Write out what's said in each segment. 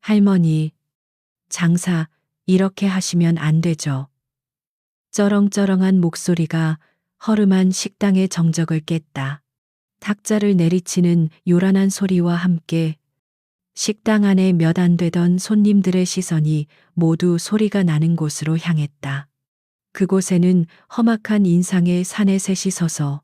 할머니, 장사 이렇게 하시면 안 되죠. 쩌렁쩌렁한 목소리가 허름한 식당의 정적을 깼다. 탁자를 내리치는 요란한 소리와 함께 식당 안에 몇 안 되던 손님들의 시선이 모두 소리가 나는 곳으로 향했다. 그곳에는 험악한 인상의 사내셋이 서서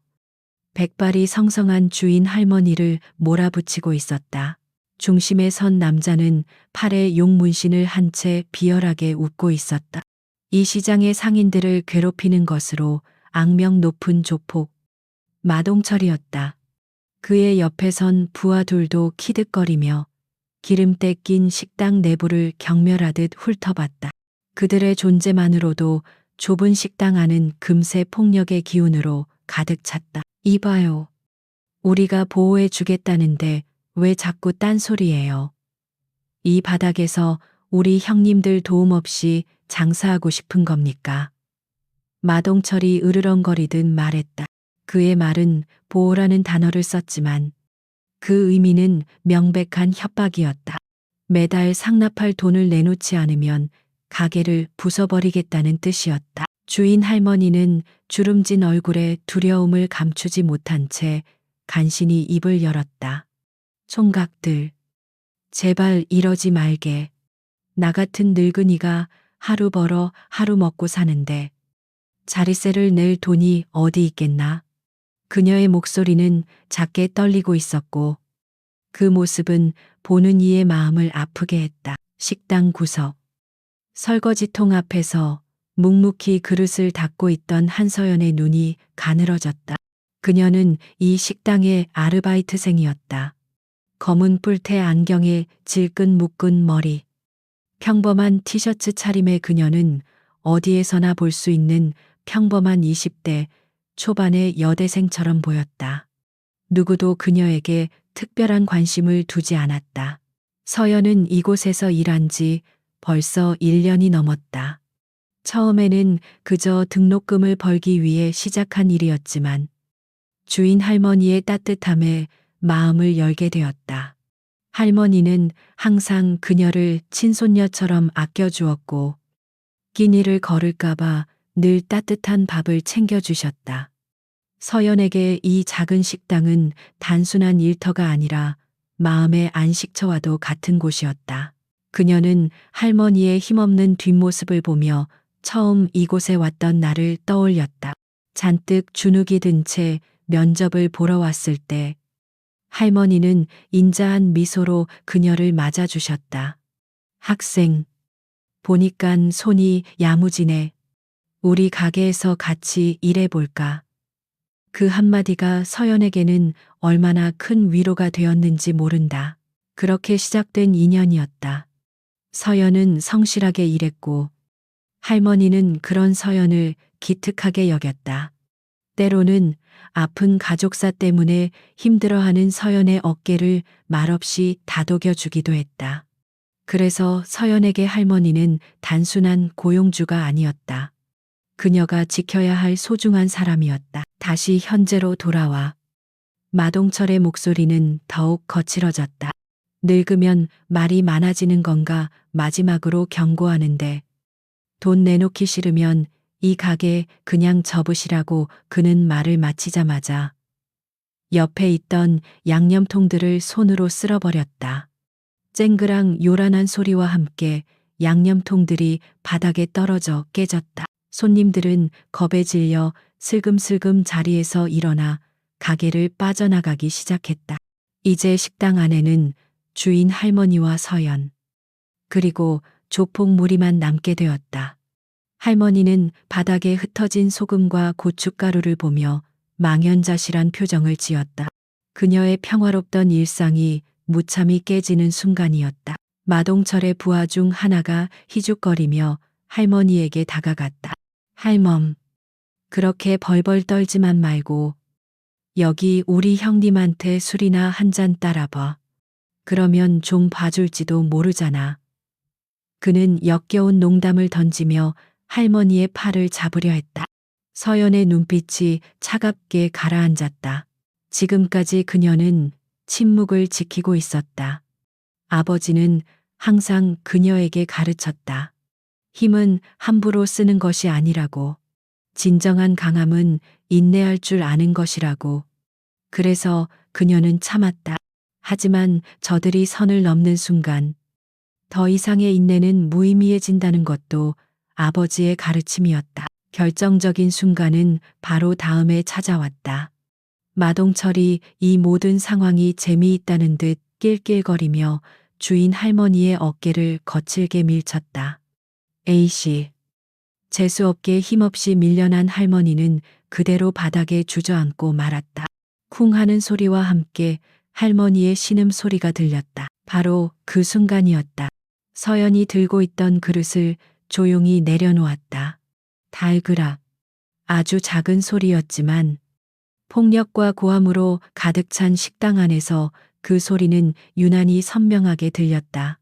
백발이 성성한 주인 할머니를 몰아붙이고 있었다. 중심에 선 남자는 팔에 용 문신을 한 채 비열하게 웃고 있었다. 이 시장의 상인들을 괴롭히는 것으로 악명 높은 조폭 마동철이었다. 그의 옆에 선 부하 둘도 키득거리며 기름때 낀 식당 내부를 경멸하듯 훑어봤다. 그들의 존재만으로도 좁은 식당 안은 금세 폭력의 기운으로 가득 찼다. 이봐요. 우리가 보호해 주겠다는데 왜 자꾸 딴소리예요? 이 바닥에서 우리 형님들 도움 없이 장사하고 싶은 겁니까? 마동철이 으르렁거리듯 말했다. 그의 말은 보호라는 단어를 썼지만 그 의미는 명백한 협박이었다. 매달 상납할 돈을 내놓지 않으면 가게를 부숴버리겠다는 뜻이었다. 주인 할머니는 주름진 얼굴에 두려움을 감추지 못한 채 간신히 입을 열었다. 총각들, 제발 이러지 말게. 나 같은 늙은이가 하루 벌어 하루 먹고 사는데 자릿세를 낼 돈이 어디 있겠나? 그녀의 목소리는 작게 떨리고 있었고 그 모습은 보는 이의 마음을 아프게 했다. 식당 구석. 설거지통 앞에서 묵묵히 그릇을 닦고 있던 한서연의 눈이 가늘어졌다. 그녀는 이 식당의 아르바이트생이었다. 검은 뿔테 안경에 질끈 묶은 머리. 평범한 티셔츠 차림의 그녀는 어디에서나 볼 수 있는 평범한 20대 초반의 여대생처럼 보였다. 누구도 그녀에게 특별한 관심을 두지 않았다. 서연은 이곳에서 일한 지 벌써 1년이 넘었다. 처음에는 그저 등록금을 벌기 위해 시작한 일이었지만 주인 할머니의 따뜻함에 마음을 열게 되었다. 할머니는 항상 그녀를 친손녀처럼 아껴주었고 끼니를 거를까봐 늘 따뜻한 밥을 챙겨주셨다. 서연에게 이 작은 식당은 단순한 일터가 아니라 마음의 안식처와도 같은 곳이었다. 그녀는 할머니의 힘없는 뒷모습을 보며 처음 이곳에 왔던 날을 떠올렸다. 잔뜩 주눅이 든 채 면접을 보러 왔을 때 할머니는 인자한 미소로 그녀를 맞아주셨다. 학생, 보니깐 손이 야무지네. 우리 가게에서 같이 일해볼까? 그 한마디가 서연에게는 얼마나 큰 위로가 되었는지 모른다. 그렇게 시작된 인연이었다. 서연은 성실하게 일했고 할머니는 그런 서연을 기특하게 여겼다. 때로는 아픈 가족사 때문에 힘들어하는 서연의 어깨를 말없이 다독여 주기도 했다. 그래서 서연에게 할머니는 단순한 고용주가 아니었다. 그녀가 지켜야 할 소중한 사람이었다. 다시 현재로 돌아와. 마동철의 목소리는 더욱 거칠어졌다. 늙으면 말이 많아지는 건가 마지막으로 경고하는데 돈 내놓기 싫으면 이 가게 그냥 접으시라고 그는 말을 마치자마자 옆에 있던 양념통들을 손으로 쓸어버렸다. 쨍그랑 요란한 소리와 함께 양념통들이 바닥에 떨어져 깨졌다. 손님들은 겁에 질려 슬금슬금 자리에서 일어나 가게를 빠져나가기 시작했다. 이제 식당 안에는 주인 할머니와 서연, 그리고 조폭 무리만 남게 되었다. 할머니는 바닥에 흩어진 소금과 고춧가루를 보며 망연자실한 표정을 지었다. 그녀의 평화롭던 일상이 무참히 깨지는 순간이었다. 마동철의 부하 중 하나가 희죽거리며 할머니에게 다가갔다. 할멈, 그렇게 벌벌 떨지만 말고 여기 우리 형님한테 술이나 한 잔 따라봐. 그러면 좀 봐줄지도 모르잖아. 그는 역겨운 농담을 던지며 할머니의 팔을 잡으려 했다. 서연의 눈빛이 차갑게 가라앉았다. 지금까지 그녀는 침묵을 지키고 있었다. 아버지는 항상 그녀에게 가르쳤다. 힘은 함부로 쓰는 것이 아니라고. 진정한 강함은 인내할 줄 아는 것이라고. 그래서 그녀는 참았다. 하지만 저들이 선을 넘는 순간 더 이상의 인내는 무의미해진다는 것도 아버지의 가르침이었다. 결정적인 순간은 바로 다음에 찾아왔다. 마동철이 이 모든 상황이 재미있다는 듯 낄낄거리며 주인 할머니의 어깨를 거칠게 밀쳤다. A씨. 재수없게 힘없이 밀려난 할머니는 그대로 바닥에 주저앉고 말았다. 쿵 하는 소리와 함께 할머니의 신음소리가 들렸다. 바로 그 순간이었다. 서연이 들고 있던 그릇을 조용히 내려놓았다. 달그락. 아주 작은 소리였지만 폭력과 고함으로 가득 찬 식당 안에서 그 소리는 유난히 선명하게 들렸다.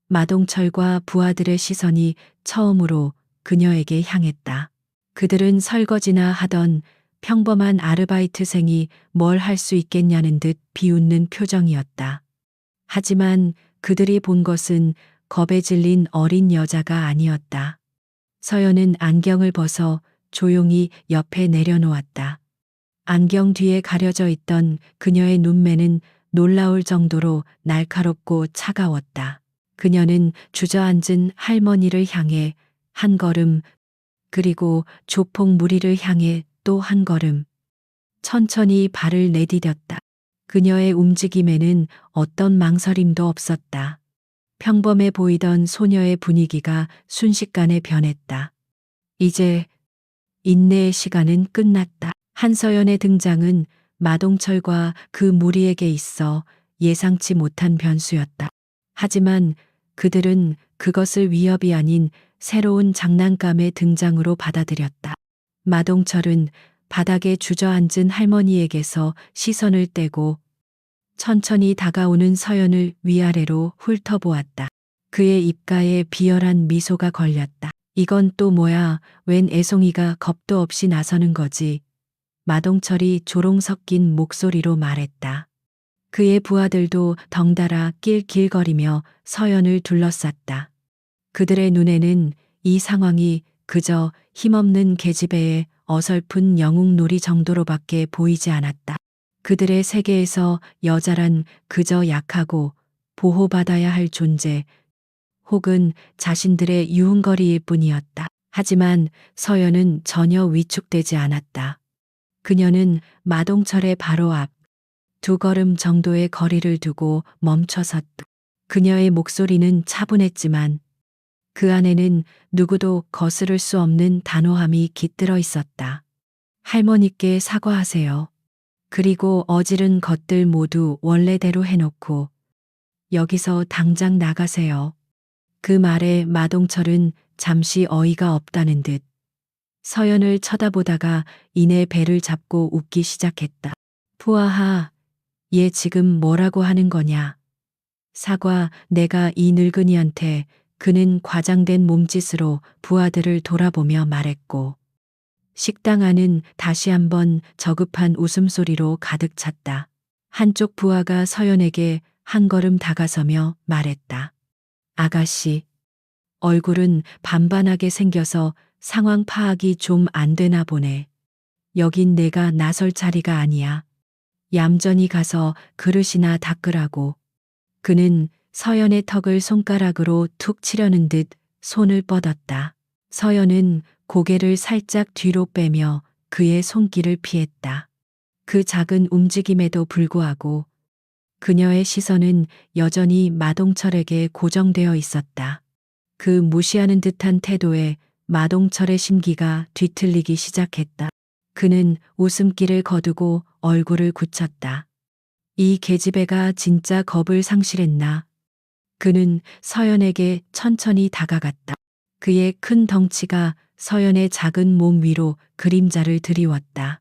마동철과 부하들의 시선이 처음으로 그녀에게 향했다. 그들은 설거지나 하던 평범한 아르바이트생이 뭘 할 수 있겠냐는 듯 비웃는 표정이었다. 하지만 그들이 본 것은 겁에 질린 어린 여자가 아니었다. 서연은 안경을 벗어 조용히 옆에 내려놓았다. 안경 뒤에 가려져 있던 그녀의 눈매는 놀라울 정도로 날카롭고 차가웠다. 그녀는 주저앉은 할머니를 향해 한 걸음, 그리고 조폭 무리를 향해 또 한 걸음, 천천히 발을 내디뎠다. 그녀의 움직임에는 어떤 망설임도 없었다. 평범해 보이던 소녀의 분위기가 순식간에 변했다. 이제 인내의 시간은 끝났다. 한서연의 등장은 마동철과 그 무리에게 있어 예상치 못한 변수였다. 하지만 그들은 그것을 위협이 아닌 새로운 장난감의 등장으로 받아들였다. 마동철은 바닥에 주저앉은 할머니에게서 시선을 떼고 천천히 다가오는 서연을 위아래로 훑어보았다. 그의 입가에 비열한 미소가 걸렸다. 이건 또 뭐야, 웬 애송이가 겁도 없이 나서는 거지. 마동철이 조롱 섞인 목소리로 말했다. 그의 부하들도 덩달아 낄낄거리며 서연을 둘러쌌다. 그들의 눈에는 이 상황이 그저 힘없는 계집애의 어설픈 영웅놀이 정도로밖에 보이지 않았다. 그들의 세계에서 여자란 그저 약하고 보호받아야 할 존재, 혹은 자신들의 유흥거리일 뿐이었다. 하지만 서연은 전혀 위축되지 않았다. 그녀는 마동철의 바로 앞, 두 걸음 정도의 거리를 두고 멈춰섰다. 그녀의 목소리는 차분했지만 그 안에는 누구도 거스를 수 없는 단호함이 깃들어 있었다. 할머니께 사과하세요. 그리고 어지른 것들 모두 원래대로 해놓고 여기서 당장 나가세요. 그 말에 마동철은 잠시 어이가 없다는 듯 서연을 쳐다보다가 이내 배를 잡고 웃기 시작했다. 푸아하, 얘 지금 뭐라고 하는 거냐. 사과, 내가 이 늙은이한테. 그는 과장된 몸짓으로 부하들을 돌아보며 말했고 식당 안은 다시 한번 저급한 웃음소리로 가득 찼다. 한쪽 부하가 서연에게 한 걸음 다가서며 말했다. 아가씨, 얼굴은 반반하게 생겨서 상황 파악이 좀 안 되나 보네. 여긴 내가 나설 자리가 아니야. 얌전히 가서 그릇이나 닦으라고. 그는 서연의 턱을 손가락으로 툭 치려는 듯 손을 뻗었다. 서연은 고개를 살짝 뒤로 빼며 그의 손길을 피했다. 그 작은 움직임에도 불구하고 그녀의 시선은 여전히 마동철에게 고정되어 있었다. 그 무시하는 듯한 태도에 마동철의 심기가 뒤틀리기 시작했다. 그는 웃음기를 거두고 얼굴을 굳혔다. 이 계집애가 진짜 겁을 상실했나. 그는 서연에게 천천히 다가갔다. 그의 큰 덩치가 서연의 작은 몸 위로 그림자를 드리웠다.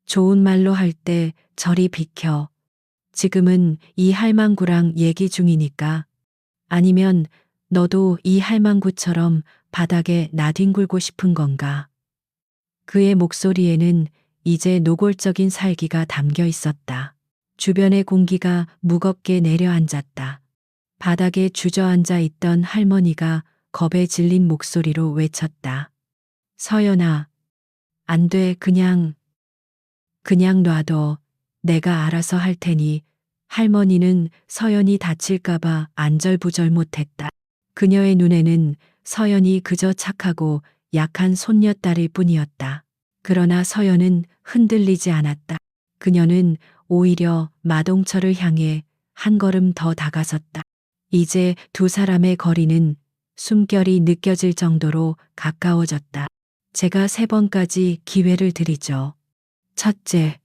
좋은 말로 할 때 저리 비켜. 지금은 이 할망구랑 얘기 중이니까. 아니면 너도 이 할망구처럼 바닥에 나뒹굴고 싶은 건가. 그의 목소리에는 이제 노골적인 살기가 담겨 있었다. 주변의 공기가 무겁게 내려앉았다. 바닥에 주저앉아 있던 할머니가 겁에 질린 목소리로 외쳤다. 서연아, 안 돼, 그냥 놔둬. 내가 알아서 할 테니. 할머니는 서연이 다칠까봐 안절부절 못했다. 그녀의 눈에는 서연이 그저 착하고 약한 손녀딸일 뿐이었다. 그러나 서연은 흔들리지 않았다. 그녀는 오히려 마동철을 향해 한 걸음 더 다가섰다. 이제 두 사람의 거리는 숨결이 느껴질 정도로 가까워졌다. 제가 3번까지 기회를 드리죠. 첫째,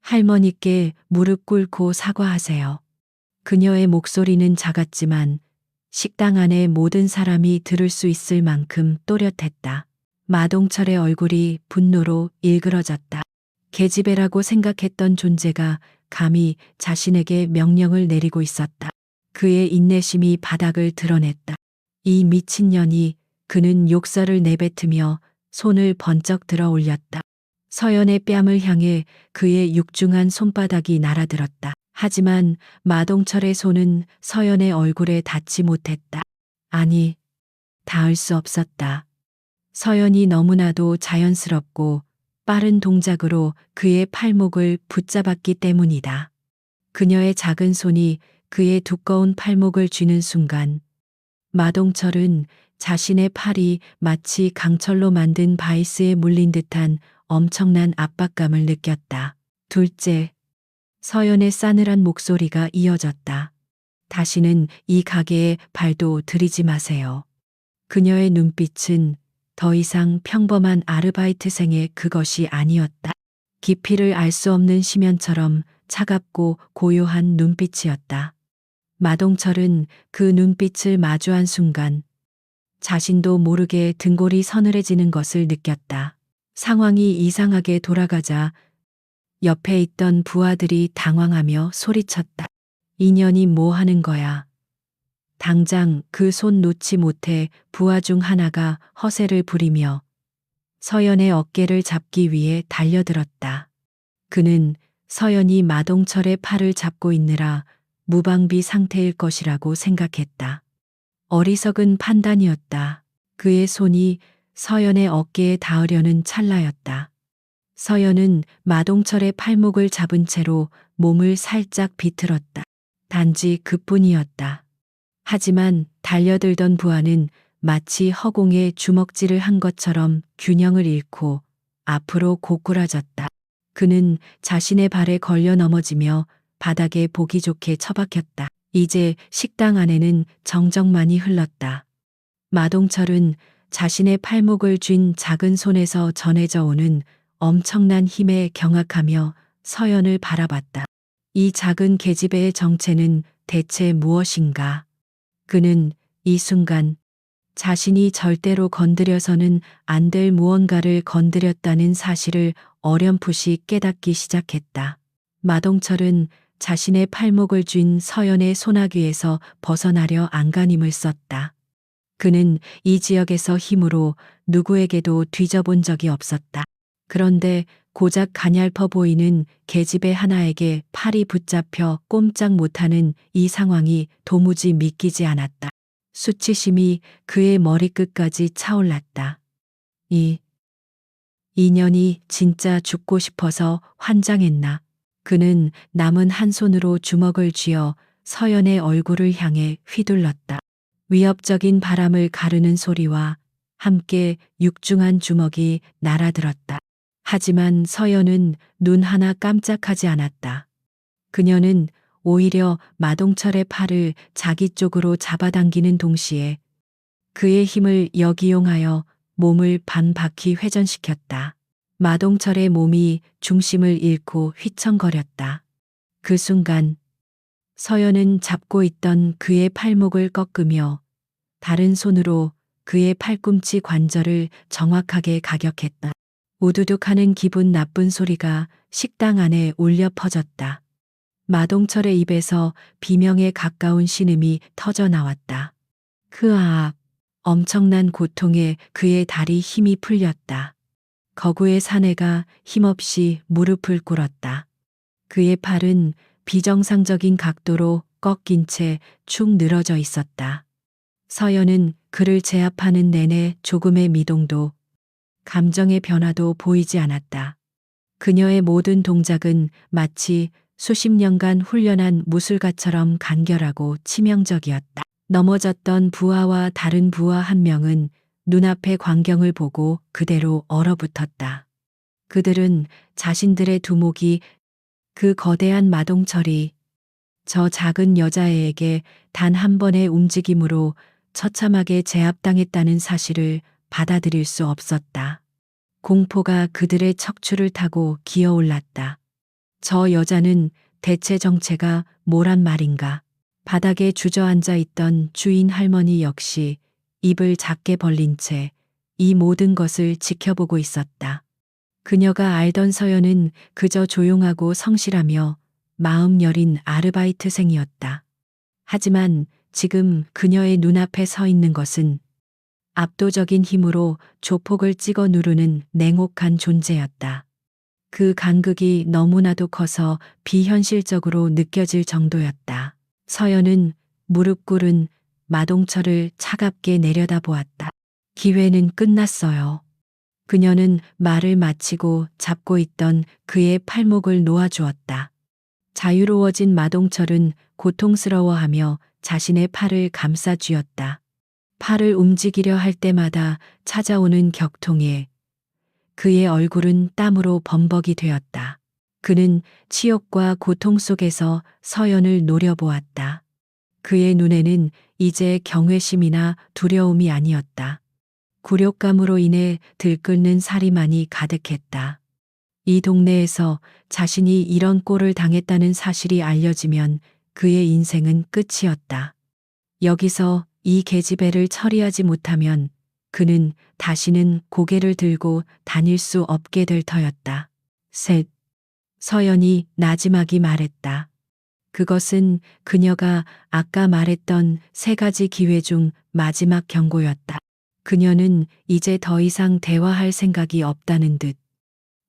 할머니께 무릎 꿇고 사과하세요. 그녀의 목소리는 작았지만 식당 안의 모든 사람이 들을 수 있을 만큼 또렷했다. 마동철의 얼굴이 분노로 일그러졌다. 계집애라고 생각했던 존재가 감히 자신에게 명령을 내리고 있었다. 그의 인내심이 바닥을 드러냈다. 이 미친년이. 그는 욕설을 내뱉으며 손을 번쩍 들어 올렸다. 서연의 뺨을 향해 그의 육중한 손바닥이 날아들었다. 하지만 마동철의 손은 서연의 얼굴에 닿지 못했다. 아니, 닿을 수 없었다. 서연이 너무나도 자연스럽고 빠른 동작으로 그의 팔목을 붙잡았기 때문이다. 그녀의 작은 손이 그의 두꺼운 팔목을 쥐는 순간 마동철은 자신의 팔이 마치 강철로 만든 바이스에 물린 듯한 엄청난 압박감을 느꼈다. 둘째, 서연의 싸늘한 목소리가 이어졌다. 다시는 이 가게에 발도 들이지 마세요. 그녀의 눈빛은 더 이상 평범한 아르바이트생의 그것이 아니었다. 깊이를 알 수 없는 심연처럼 차갑고 고요한 눈빛이었다. 마동철은 그 눈빛을 마주한 순간 자신도 모르게 등골이 서늘해지는 것을 느꼈다. 상황이 이상하게 돌아가자 옆에 있던 부하들이 당황하며 소리쳤다. 인연이 뭐 하는 거야? 당장 그 손 놓지 못해 부하 중 하나가 허세를 부리며 서연의 어깨를 잡기 위해 달려들었다. 그는 서연이 마동철의 팔을 잡고 있느라 무방비 상태일 것이라고 생각했다. 어리석은 판단이었다. 그의 손이 서연의 어깨에 닿으려는 찰나였다. 서연은 마동철의 팔목을 잡은 채로 몸을 살짝 비틀었다. 단지 그뿐이었다. 하지만 달려들던 부하는 마치 허공에 주먹질을 한 것처럼 균형을 잃고 앞으로 고꾸라졌다. 그는 자신의 발에 걸려 넘어지며 바닥에 보기 좋게 처박혔다. 이제 식당 안에는 정적만이 흘렀다. 마동철은 자신의 팔목을 쥔 작은 손에서 전해져 오는 엄청난 힘에 경악하며 서연을 바라봤다. 이 작은 계집애의 정체는 대체 무엇인가? 그는 이 순간 자신이 절대로 건드려서는 안 될 무언가를 건드렸다는 사실을 어렴풋이 깨닫기 시작했다. 마동철은 자신의 팔목을 쥔 서연의 소나귀에서 벗어나려 안간힘을 썼다. 그는 이 지역에서 힘으로 누구에게도 뒤져본 적이 없었다. 그런데 고작 가냘퍼 보이는 계집애 하나에게 팔이 붙잡혀 꼼짝 못하는 이 상황이 도무지 믿기지 않았다. 수치심이 그의 머리끝까지 차올랐다. 이 인연이 진짜 죽고 싶어서 환장했나. 그는 남은 한 손으로 주먹을 쥐어 서연의 얼굴을 향해 휘둘렀다. 위협적인 바람을 가르는 소리와 함께 육중한 주먹이 날아들었다. 하지만 서연은 눈 하나 깜짝하지 않았다. 그녀는 오히려 마동철의 팔을 자기 쪽으로 잡아당기는 동시에 그의 힘을 역이용하여 몸을 반바퀴 회전시켰다. 마동철의 몸이 중심을 잃고 휘청거렸다. 그 순간 서연은 잡고 있던 그의 팔목을 꺾으며 다른 손으로 그의 팔꿈치 관절을 정확하게 가격했다. 우두둑하는 기분 나쁜 소리가 식당 안에 울려 퍼졌다. 마동철의 입에서 비명에 가까운 신음이 터져 나왔다. 흐아악, 엄청난 고통에 그의 다리 힘이 풀렸다. 거구의 사내가 힘없이 무릎을 꿇었다. 그의 팔은 비정상적인 각도로 꺾인 채 축 늘어져 있었다. 서연은 그를 제압하는 내내 조금의 미동도, 감정의 변화도 보이지 않았다. 그녀의 모든 동작은 마치 수십 년간 훈련한 무술가처럼 간결하고 치명적이었다. 넘어졌던 부하와 다른 부하 한 명은 눈앞의 광경을 보고 그대로 얼어붙었다. 그들은 자신들의 두목이 그 거대한 마동철이 저 작은 여자애에게 단 한 번의 움직임으로 처참하게 제압당했다는 사실을 받아들일 수 없었다. 공포가 그들의 척추를 타고 기어올랐다. 저 여자는 대체 정체가 뭐란 말인가? 바닥에 주저앉아 있던 주인 할머니 역시 입을 작게 벌린 채 이 모든 것을 지켜보고 있었다. 그녀가 알던 서연은 그저 조용하고 성실하며 마음 여린 아르바이트생이었다. 하지만 지금 그녀의 눈앞에 서 있는 것은 압도적인 힘으로 조폭을 찍어 누르는 냉혹한 존재였다. 그 간극이 너무나도 커서 비현실적으로 느껴질 정도였다. 서연은 무릎 꿇은 마동철을 차갑게 내려다보았다. 기회는 끝났어요. 그녀는 말을 마치고 잡고 있던 그의 팔목을 놓아주었다. 자유로워진 마동철은 고통스러워하며 자신의 팔을 감싸 쥐었다. 팔을 움직이려 할 때마다 찾아오는 격통에 그의 얼굴은 땀으로 범벅이 되었다. 그는 치욕과 고통 속에서 서연을 노려보았다. 그의 눈에는 이제 경외심이나 두려움이 아니었다. 굴욕감으로 인해 들끓는 살이만이 가득했다. 이 동네에서 자신이 이런 꼴을 당했다는 사실이 알려지면 그의 인생은 끝이었다. 여기서 이 계집애를 처리하지 못하면 그는 다시는 고개를 들고 다닐 수 없게 될 터였다. 셋. 서연이 나지막이 말했다. 그것은 그녀가 아까 말했던 3가지 기회 중 마지막 경고였다. 그녀는 이제 더 이상 대화할 생각이 없다는 듯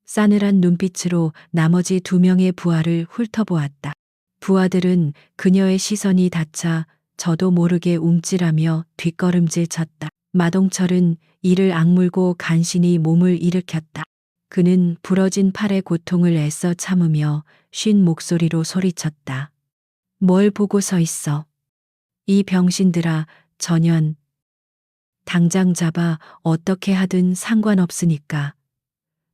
싸늘한 눈빛으로 나머지 2명의 부하를 훑어보았다. 부하들은 그녀의 시선이 닿자 저도 모르게 움찔하며 뒷걸음질 쳤다. 마동철은 이를 악물고 간신히 몸을 일으켰다. 그는 부러진 팔의 고통을 애써 참으며 쉰 목소리로 소리쳤다. 뭘 보고 서 있어? 이 병신들아, 전현. 당장 잡아 어떻게 하든 상관없으니까.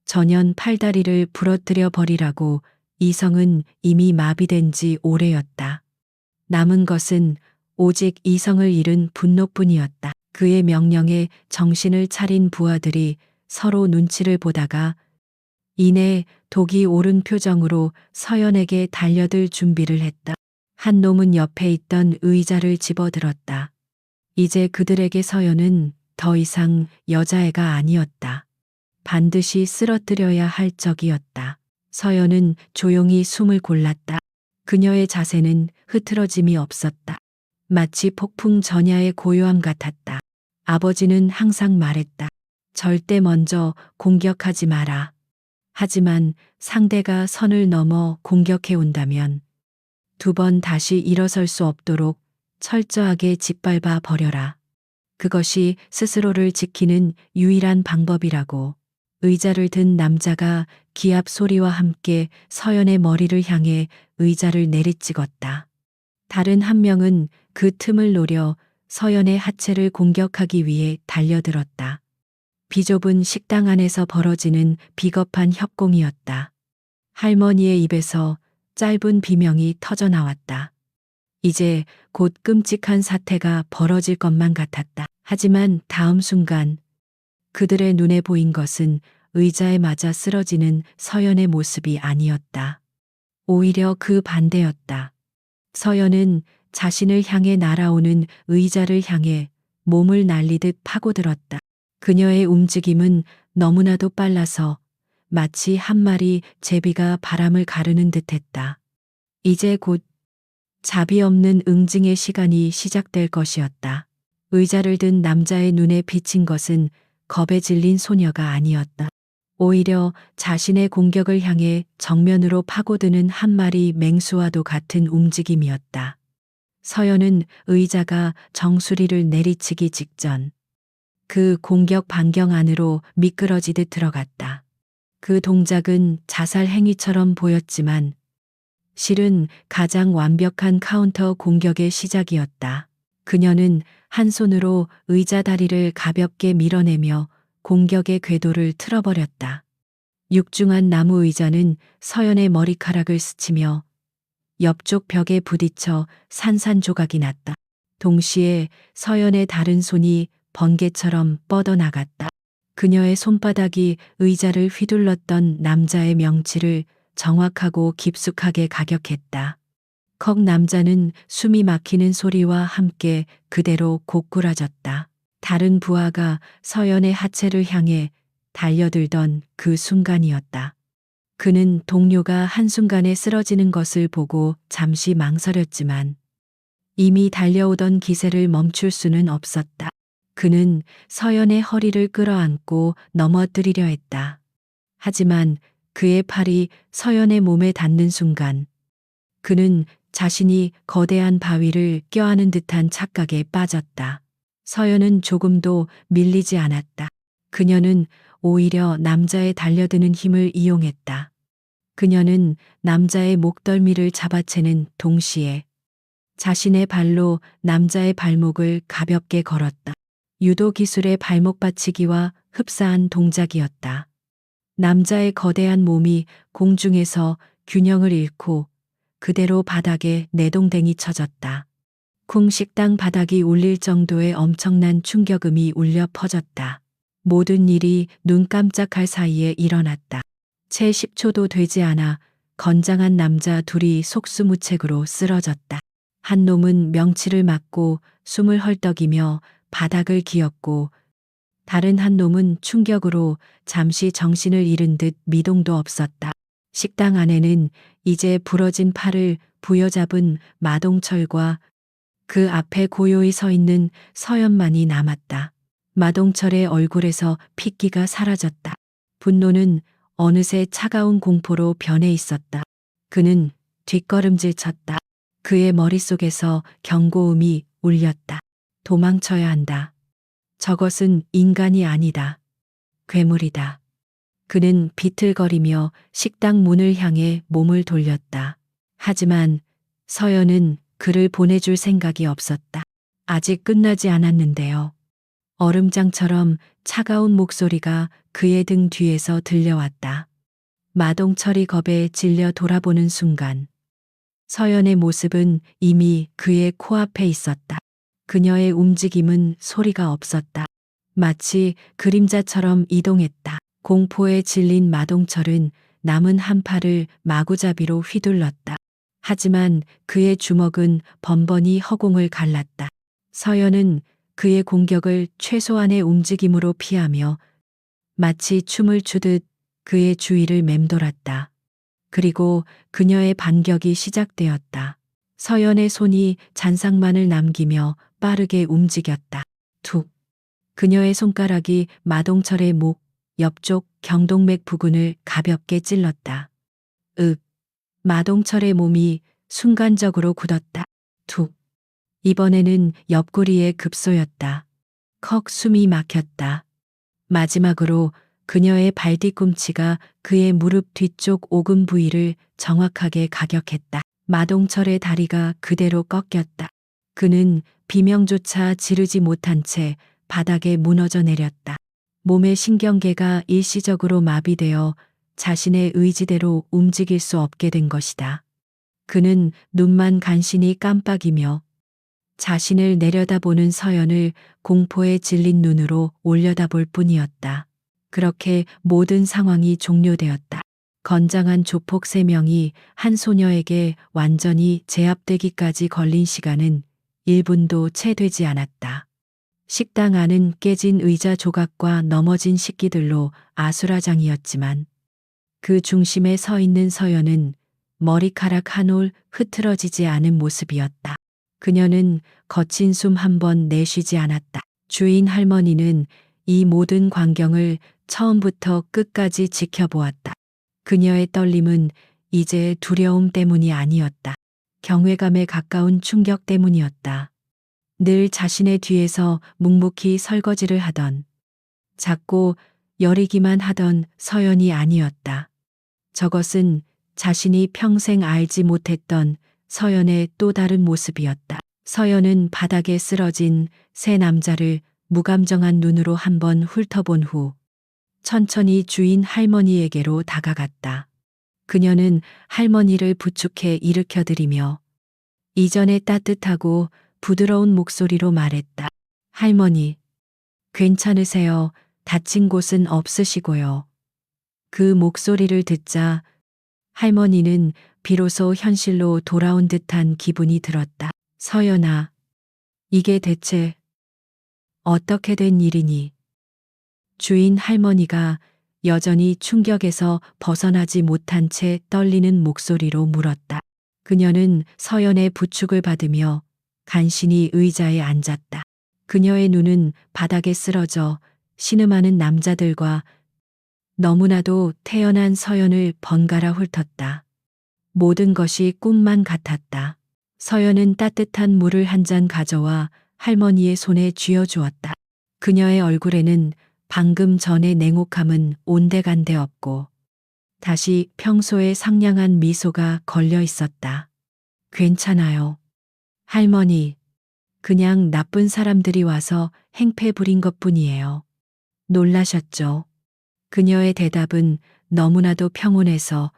전현 팔다리를 부러뜨려 버리라고. 이성은 이미 마비된 지 오래였다. 남은 것은 오직 이성을 잃은 분노뿐이었다. 그의 명령에 정신을 차린 부하들이 서로 눈치를 보다가 이내 독이 오른 표정으로 서연에게 달려들 준비를 했다. 한 놈은 옆에 있던 의자를 집어들었다. 이제 그들에게 서연은 더 이상 여자애가 아니었다. 반드시 쓰러뜨려야 할 적이었다. 서연은 조용히 숨을 골랐다. 그녀의 자세는 흐트러짐이 없었다. 마치 폭풍 전야의 고요함 같았다. 아버지는 항상 말했다. 절대 먼저 공격하지 마라. 하지만 상대가 선을 넘어 공격해 온다면 2번 다시 일어설 수 없도록 철저하게 짓밟아 버려라. 그것이 스스로를 지키는 유일한 방법이라고. 의자를 든 남자가 기합 소리와 함께 서연의 머리를 향해 의자를 내리찍었다. 다른 한 명은 그 틈을 노려 서연의 하체를 공격하기 위해 달려들었다. 비좁은 식당 안에서 벌어지는 비겁한 협공이었다. 할머니의 입에서 짧은 비명이 터져 나왔다. 이제 곧 끔찍한 사태가 벌어질 것만 같았다. 하지만 다음 순간 그들의 눈에 보인 것은 의자에 맞아 쓰러지는 서연의 모습이 아니었다. 오히려 그 반대였다. 서연은 자신을 향해 날아오는 의자를 향해 몸을 날리듯 파고들었다. 그녀의 움직임은 너무나도 빨라서 마치 한 마리 제비가 바람을 가르는 듯했다. 이제 곧 자비 없는 응징의 시간이 시작될 것이었다. 의자를 든 남자의 눈에 비친 것은 겁에 질린 소녀가 아니었다. 오히려 자신의 공격을 향해 정면으로 파고드는 한 마리 맹수와도 같은 움직임이었다. 서연은 의자가 정수리를 내리치기 직전 그 공격 반경 안으로 미끄러지듯 들어갔다. 그 동작은 자살 행위처럼 보였지만 실은 가장 완벽한 카운터 공격의 시작이었다. 그녀는 한 손으로 의자 다리를 가볍게 밀어내며 공격의 궤도를 틀어버렸다. 육중한 나무 의자는 서연의 머리카락을 스치며 옆쪽 벽에 부딪혀 산산조각이 났다. 동시에 서연의 다른 손이 번개처럼 뻗어나갔다. 그녀의 손바닥이 의자를 휘둘렀던 남자의 명치를 정확하고 깊숙하게 가격했다. 컥 남자는 숨이 막히는 소리와 함께 그대로 고꾸라졌다. 다른 부하가 서연의 하체를 향해 달려들던 그 순간이었다. 그는 동료가 한순간에 쓰러지는 것을 보고 잠시 망설였지만 이미 달려오던 기세를 멈출 수는 없었다. 그는 서연의 허리를 끌어안고 넘어뜨리려 했다. 하지만 그의 팔이 서연의 몸에 닿는 순간 그는 자신이 거대한 바위를 껴안은 듯한 착각에 빠졌다. 서연은 조금도 밀리지 않았다. 그녀는 오히려 남자의 달려드는 힘을 이용했다. 그녀는 남자의 목덜미를 잡아채는 동시에 자신의 발로 남자의 발목을 가볍게 걸었다. 유도 기술의 발목 받치기와 흡사한 동작이었다. 남자의 거대한 몸이 공중에서 균형을 잃고 그대로 바닥에 내동댕이 쳐졌다. 쿵 식당 바닥이 울릴 정도의 엄청난 충격음이 울려 퍼졌다. 모든 일이 눈 깜짝할 사이에 일어났다. 채 10초도 되지 않아 건장한 남자 둘이 속수무책으로 쓰러졌다. 한 놈은 명치를 맞고 숨을 헐떡이며 바닥을 기었고 다른 한 놈은 충격으로 잠시 정신을 잃은 듯 미동도 없었다. 식당 안에는 이제 부러진 팔을 부여잡은 마동철과 그 앞에 고요히 서 있는 서연만이 남았다. 마동철의 얼굴에서 핏기가 사라졌다. 분노는 어느새 차가운 공포로 변해 있었다. 그는 뒷걸음질 쳤다. 그의 머릿속에서 경고음이 울렸다. 도망쳐야 한다. 저것은 인간이 아니다. 괴물이다. 그는 비틀거리며 식당 문을 향해 몸을 돌렸다. 하지만 서연은 그를 보내줄 생각이 없었다. 아직 끝나지 않았는데요. 얼음장처럼 차가운 목소리가 그의 등 뒤에서 들려왔다. 마동철이 겁에 질려 돌아보는 순간 서연의 모습은 이미 그의 코앞에 있었다. 그녀의 움직임은 소리가 없었다. 마치 그림자처럼 이동했다. 공포에 질린 마동철은 남은 한 팔을 마구잡이로 휘둘렀다. 하지만 그의 주먹은 번번이 허공을 갈랐다. 서연은 그의 공격을 최소한의 움직임으로 피하며 마치 춤을 추듯 그의 주위를 맴돌았다. 그리고 그녀의 반격이 시작되었다. 서연의 손이 잔상만을 남기며 빠르게 움직였다. 툭. 그녀의 손가락이 마동철의 목 옆쪽 경동맥 부근을 가볍게 찔렀다. 윽. 마동철의 몸이 순간적으로 굳었다. 툭. 이번에는 옆구리에 급소였다. 컥 숨이 막혔다. 마지막으로 그녀의 발 뒤꿈치가 그의 무릎 뒤쪽 오금 부위를 정확하게 가격했다. 마동철의 다리가 그대로 꺾였다. 그는 비명조차 지르지 못한 채 바닥에 무너져 내렸다. 몸의 신경계가 일시적으로 마비되어 자신의 의지대로 움직일 수 없게 된 것이다. 그는 눈만 간신히 깜빡이며 자신을 내려다보는 서연을 공포에 질린 눈으로 올려다볼 뿐이었다. 그렇게 모든 상황이 종료되었다. 건장한 조폭 3명이 한 소녀에게 완전히 제압되기까지 걸린 시간은 1분도 채 되지 않았다. 식당 안은 깨진 의자 조각과 넘어진 식기들로 아수라장이었지만 그 중심에 서 있는 서연은 머리카락 한 올 흐트러지지 않은 모습이었다. 그녀는 거친 숨 한 번 내쉬지 않았다. 주인 할머니는 이 모든 광경을 처음부터 끝까지 지켜보았다. 그녀의 떨림은 이제 두려움 때문이 아니었다. 경외감에 가까운 충격 때문이었다. 늘 자신의 뒤에서 묵묵히 설거지를 하던, 작고 여리기만 하던 서연이 아니었다. 저것은 자신이 평생 알지 못했던 서연의 또 다른 모습이었다. 서연은 바닥에 쓰러진 새 남자를 무감정한 눈으로 한번 훑어본 후 천천히 주인 할머니에게로 다가갔다. 그녀는 할머니를 부축해 일으켜드리며 이전의 따뜻하고 부드러운 목소리로 말했다. 할머니, 괜찮으세요? 다친 곳은 없으시고요. 그 목소리를 듣자 할머니는 비로소 현실로 돌아온 듯한 기분이 들었다. 서연아, 이게 대체 어떻게 된 일이니? 주인 할머니가 여전히 충격에서 벗어나지 못한 채 떨리는 목소리로 물었다. 그녀는 서연의 부축을 받으며 간신히 의자에 앉았다. 그녀의 눈은 바닥에 쓰러져 신음하는 남자들과 너무나도 태연한 서연을 번갈아 훑었다. 모든 것이 꿈만 같았다. 서연은 따뜻한 물을 한 잔 가져와 할머니의 손에 쥐어주었다. 그녀의 얼굴에는 방금 전의 냉혹함은 온데간데 없고 다시 평소의 상냥한 미소가 걸려 있었다. 괜찮아요. 할머니, 그냥 나쁜 사람들이 와서 행패 부린 것뿐이에요. 놀라셨죠? 그녀의 대답은 너무나도 평온해서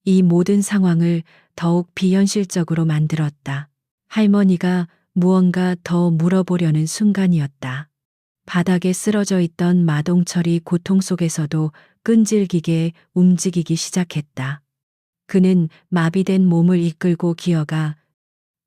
이 모든 상황을 더욱 비현실적으로 만들었다. 할머니가 무언가 더 물어보려는 순간이었다. 바닥에 쓰러져 있던 마동철이 고통 속에서도 끈질기게 움직이기 시작했다. 그는 마비된 몸을 이끌고 기어가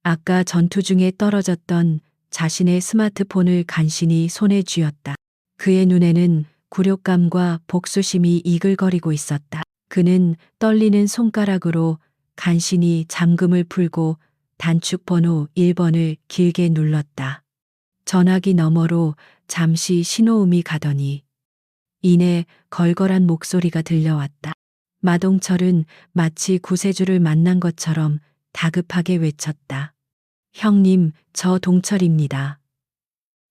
아까 전투 중에 떨어졌던 자신의 스마트폰을 간신히 손에 쥐었다. 그의 눈에는 굴욕감과 복수심이 이글거리고 있었다. 그는 떨리는 손가락으로 간신히 잠금을 풀고 단축 번호 1번을 길게 눌렀다. 전화기 너머로 잠시 신호음이 가더니 이내 걸걸한 목소리가 들려왔다. 마동철은 마치 구세주를 만난 것처럼 다급하게 외쳤다. 형님, 저 동철입니다.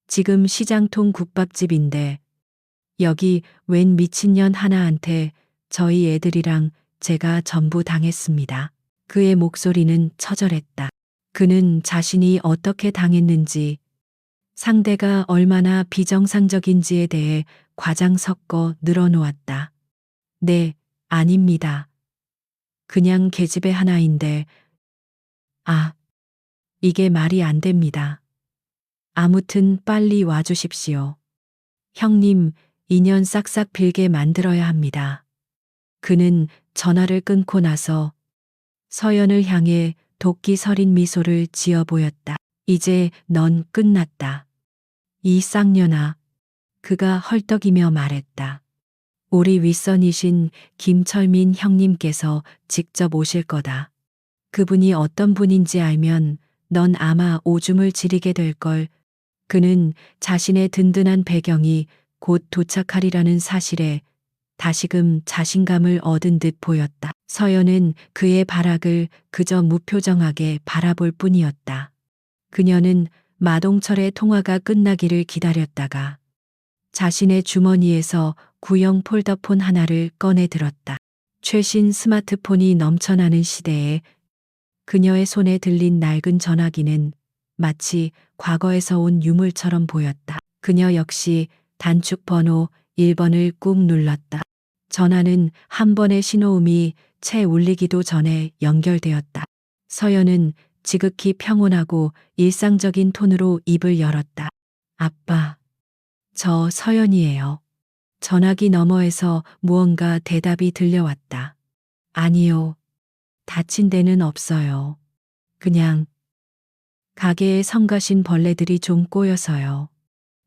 지금 시장통 국밥집인데 여기 웬 미친년 하나한테 저희 애들이랑 제가 전부 당했습니다. 그의 목소리는 처절했다. 그는 자신이 어떻게 당했는지, 상대가 얼마나 비정상적인지에 대해 과장 섞어 늘어놓았다. 네, 아닙니다. 그냥 계집애 하나인데, 아, 이게 말이 안 됩니다. 아무튼 빨리 와주십시오. 형님, 인연 싹싹 빌게 만들어야 합니다. 그는 전화를 끊고 나서 서연을 향해 도끼 서린 미소를 지어 보였다. 이제 넌 끝났다. 이 쌍년아. 그가 헐떡이며 말했다. 우리 윗선이신 김철민 형님께서 직접 오실 거다. 그분이 어떤 분인지 알면 넌 아마 오줌을 지리게 될걸. 그는 자신의 든든한 배경이 곧 도착하리라는 사실에 다시금 자신감을 얻은 듯 보였다. 서연은 그의 발악을 그저 무표정하게 바라볼 뿐이었다. 그녀는 마동철의 통화가 끝나기를 기다렸다가 자신의 주머니에서 구형 폴더폰 하나를 꺼내 들었다. 최신 스마트폰이 넘쳐나는 시대에 그녀의 손에 들린 낡은 전화기는 마치 과거에서 온 유물처럼 보였다. 그녀 역시 단축 번호 1번을 꾹 눌렀다. 전화는 한 번의 신호음이 채 울리기도 전에 연결되었다. 서연은 지극히 평온하고 일상적인 톤으로 입을 열었다. 아빠, 저 서연이에요. 전화기 너머에서 무언가 대답이 들려왔다. 아니요, 다친 데는 없어요. 그냥 가게에 성가신 벌레들이 좀 꼬여서요.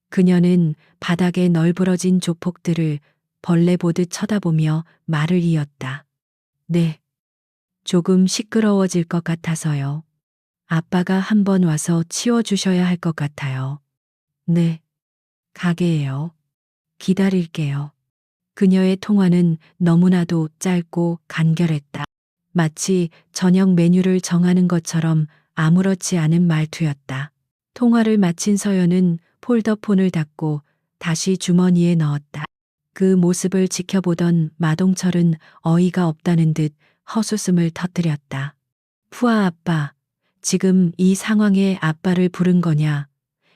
그녀는 바닥에 널브러진 조폭들을 벌레 보듯 쳐다보며 말을 이었다. 네, 조금 시끄러워질 것 같아서요. 아빠가 한번 와서 치워주셔야 할 것 같아요. 네, 가게에요. 기다릴게요. 그녀의 통화는 너무나도 짧고 간결했다. 마치 저녁 메뉴를 정하는 것처럼 아무렇지 않은 말투였다. 통화를 마친 서연은 폴더폰을 닫고 다시 주머니에 넣었다. 그 모습을 지켜보던 마동철은 어이가 없다는 듯 헛웃음을 터뜨렸다. 푸아 아빠, 지금 이 상황에 아빠를 부른 거냐?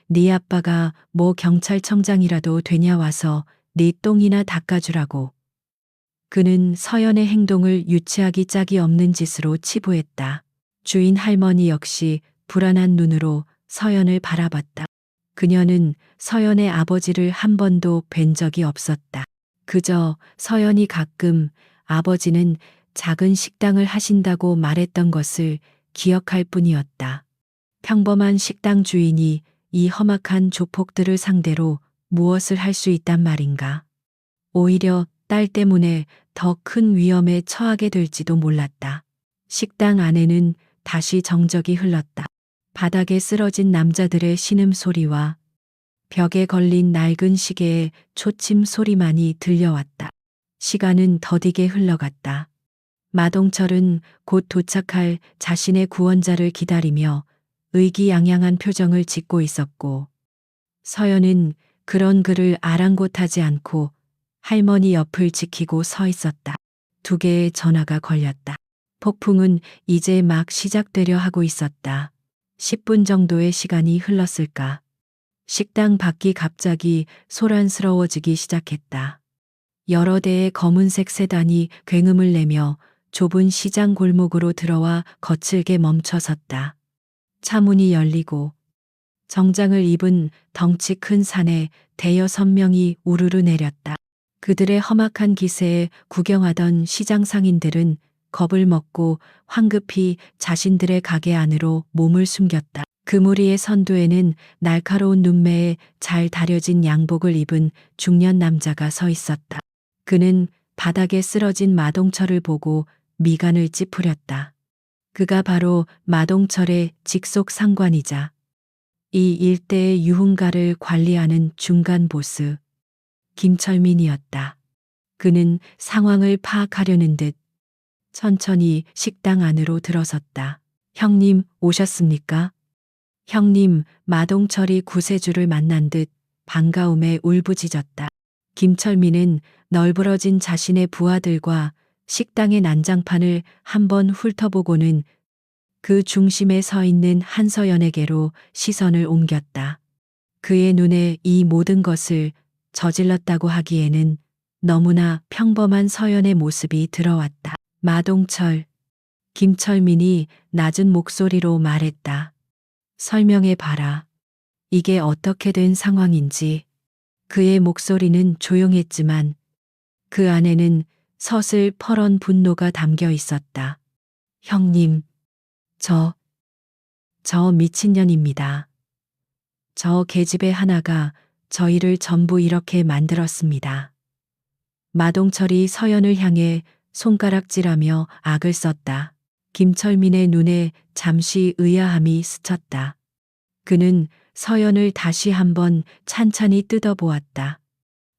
네 아빠가 뭐 경찰청장이라도 되냐 와서 네 똥이나 닦아주라고. 그는 서연의 행동을 유치하기 짝이 없는 짓으로 치부했다. 주인 할머니 역시 불안한 눈으로 서연을 바라봤다. 그녀는 서연의 아버지를 한 번도 뵌 적이 없었다. 그저 서연이 가끔 아버지는 작은 식당을 하신다고 말했던 것을 기억할 뿐이었다. 평범한 식당 주인이 이 험악한 조폭들을 상대로 무엇을 할 수 있단 말인가. 오히려 딸 때문에 더 큰 위험에 처하게 될지도 몰랐다. 식당 안에는 다시 정적이 흘렀다. 바닥에 쓰러진 남자들의 신음소리와 벽에 걸린 낡은 시계의 초침 소리만이 들려왔다. 시간은 더디게 흘러갔다. 마동철은 곧 도착할 자신의 구원자를 기다리며 의기양양한 표정을 짓고 있었고, 서연은 그런 그를 아랑곳하지 않고 할머니 옆을 지키고 서 있었다. 2개의 전화가 걸렸다. 폭풍은 이제 막 시작되려 하고 있었다. 10분 정도의 시간이 흘렀을까. 식당 밖이 갑자기 소란스러워지기 시작했다. 여러 대의 검은색 세단이 굉음을 내며 좁은 시장 골목으로 들어와 거칠게 멈춰섰다. 차문이 열리고 정장을 입은 덩치 큰 사내 대여섯 명이 우르르 내렸다. 그들의 험악한 기세에 구경하던 시장 상인들은 겁을 먹고 황급히 자신들의 가게 안으로 몸을 숨겼다. 그 무리의 선두에는 날카로운 눈매에 잘 다려진 양복을 입은 중년 남자가 서 있었다. 그는 바닥에 쓰러진 마동철을 보고 미간을 찌푸렸다. 그가 바로 마동철의 직속 상관이자 이 일대의 유흥가를 관리하는 중간 보스 김철민이었다. 그는 상황을 파악하려는 듯 천천히 식당 안으로 들어섰다. 형님 오셨습니까? 형님, 마동철이 구세주를 만난 듯 반가움에 울부짖었다. 김철민은 널브러진 자신의 부하들과 식당의 난장판을 한번 훑어보고는 그 중심에 서 있는 한서연에게로 시선을 옮겼다. 그의 눈에 이 모든 것을 저질렀다고 하기에는 너무나 평범한 서연의 모습이 들어왔다. 마동철, 김철민이 낮은 목소리로 말했다. 설명해 봐라. 이게 어떻게 된 상황인지. 그의 목소리는 조용했지만 그 안에는 서슬퍼런 분노가 담겨 있었다. 형님, 저 미친년입니다. 저 계집애 하나가 저희를 전부 이렇게 만들었습니다. 마동철이 서연을 향해 손가락질하며 악을 썼다. 김철민의 눈에 잠시 의아함이 스쳤다. 그는 서연을 다시 한번 찬찬히 뜯어보았다.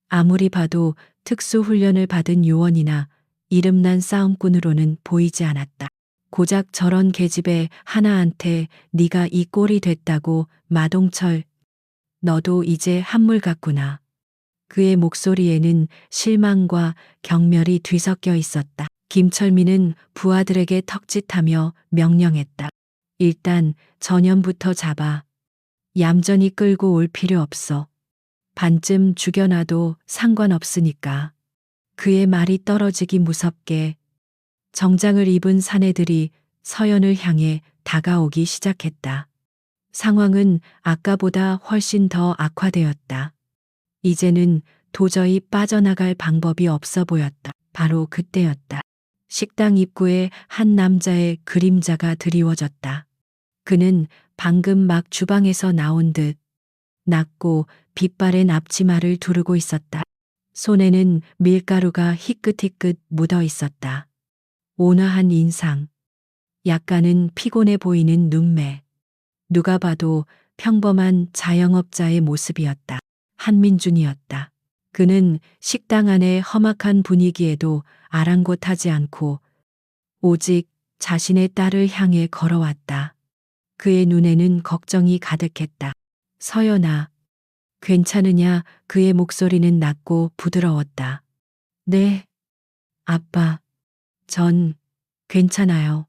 아무리 봐도 특수훈련을 받은 요원이나 이름난 싸움꾼으로는 보이지 않았다. 고작 저런 계집애 하나한테 네가 이 꼴이 됐다고. 마동철, 너도 이제 한물 같구나. 그의 목소리에는 실망과 경멸이 뒤섞여 있었다. 김철민은 부하들에게 턱짓하며 명령했다. 일단 전현부터 잡아. 얌전히 끌고 올 필요 없어. 반쯤 죽여놔도 상관없으니까. 그의 말이 떨어지기 무섭게 정장을 입은 사내들이 서연을 향해 다가오기 시작했다. 상황은 아까보다 훨씬 더 악화되었다. 이제는 도저히 빠져나갈 방법이 없어 보였다. 바로 그때였다. 식당 입구에 한 남자의 그림자가 드리워졌다. 그는 방금 막 주방에서 나온 듯 낮고 빛바랜 앞치마를 두르고 있었다. 손에는 밀가루가 희끗희끗 묻어 있었다. 온화한 인상, 약간은 피곤해 보이는 눈매. 누가 봐도 평범한 자영업자의 모습이었다. 한민준이었다. 그는 식당 안의 험악한 분위기에도 아랑곳하지 않고 오직 자신의 딸을 향해 걸어왔다. 그의 눈에는 걱정이 가득했다. 서연아, 괜찮으냐? 그의 목소리는 낮고 부드러웠다. 네, 아빠, 전 괜찮아요.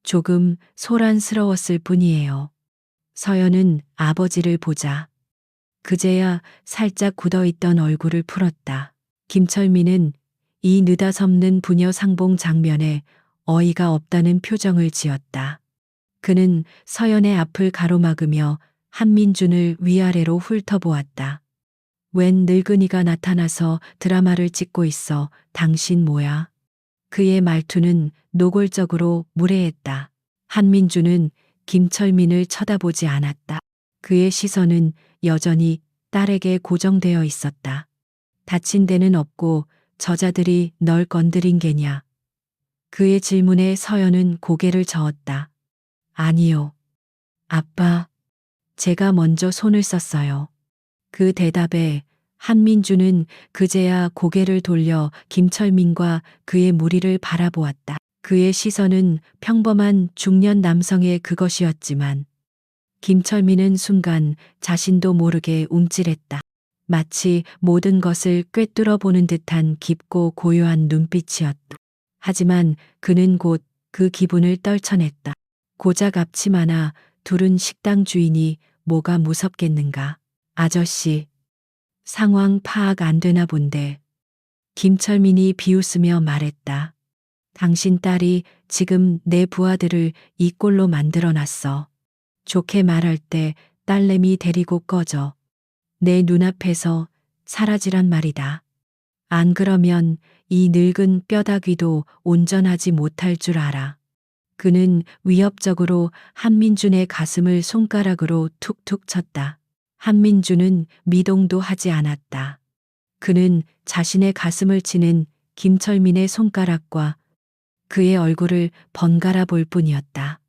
조금 소란스러웠을 뿐이에요. 서연은 아버지를 보자 그제야 살짝 굳어있던 얼굴을 풀었다. 김철민은 이 느닷없는 부녀 상봉 장면에 어이가 없다는 표정을 지었다. 그는 서연의 앞을 가로막으며 한민준을 위아래로 훑어보았다. 웬 늙은이가 나타나서 드라마를 찍고 있어. 당신 뭐야? 그의 말투는 노골적으로 무례했다. 한민준은 김철민을 쳐다보지 않았다. 그의 시선은 여전히 딸에게 고정되어 있었다. 다친 데는 없고 저자들이 널 건드린 게냐? 그의 질문에 서연은 고개를 저었다. 아니요. 아빠, 제가 먼저 손을 썼어요. 그 대답에 한민주는 그제야 고개를 돌려 김철민과 그의 무리를 바라보았다. 그의 시선은 평범한 중년 남성의 그것이었지만 김철민은 순간 자신도 모르게 움찔했다. 마치 모든 것을 꿰뚫어 보는 듯한 깊고 고요한 눈빛이었다. 하지만 그는 곧 그 기분을 떨쳐냈다. 고작 앞치마나 둘은 식당 주인이 뭐가 무섭겠는가. 아저씨, 상황 파악 안 되나 본데. 김철민이 비웃으며 말했다. 당신 딸이 지금 내 부하들을 이 꼴로 만들어 놨어. 좋게 말할 때 딸내미 데리고 꺼져. 내 눈앞에서 사라지란 말이다. 안 그러면 이 늙은 뼈다귀도 온전하지 못할 줄 알아. 그는 위협적으로 한민준의 가슴을 손가락으로 툭툭 쳤다. 한민준은 미동도 하지 않았다. 그는 자신의 가슴을 치는 김철민의 손가락과 그의 얼굴을 번갈아 볼 뿐이었다.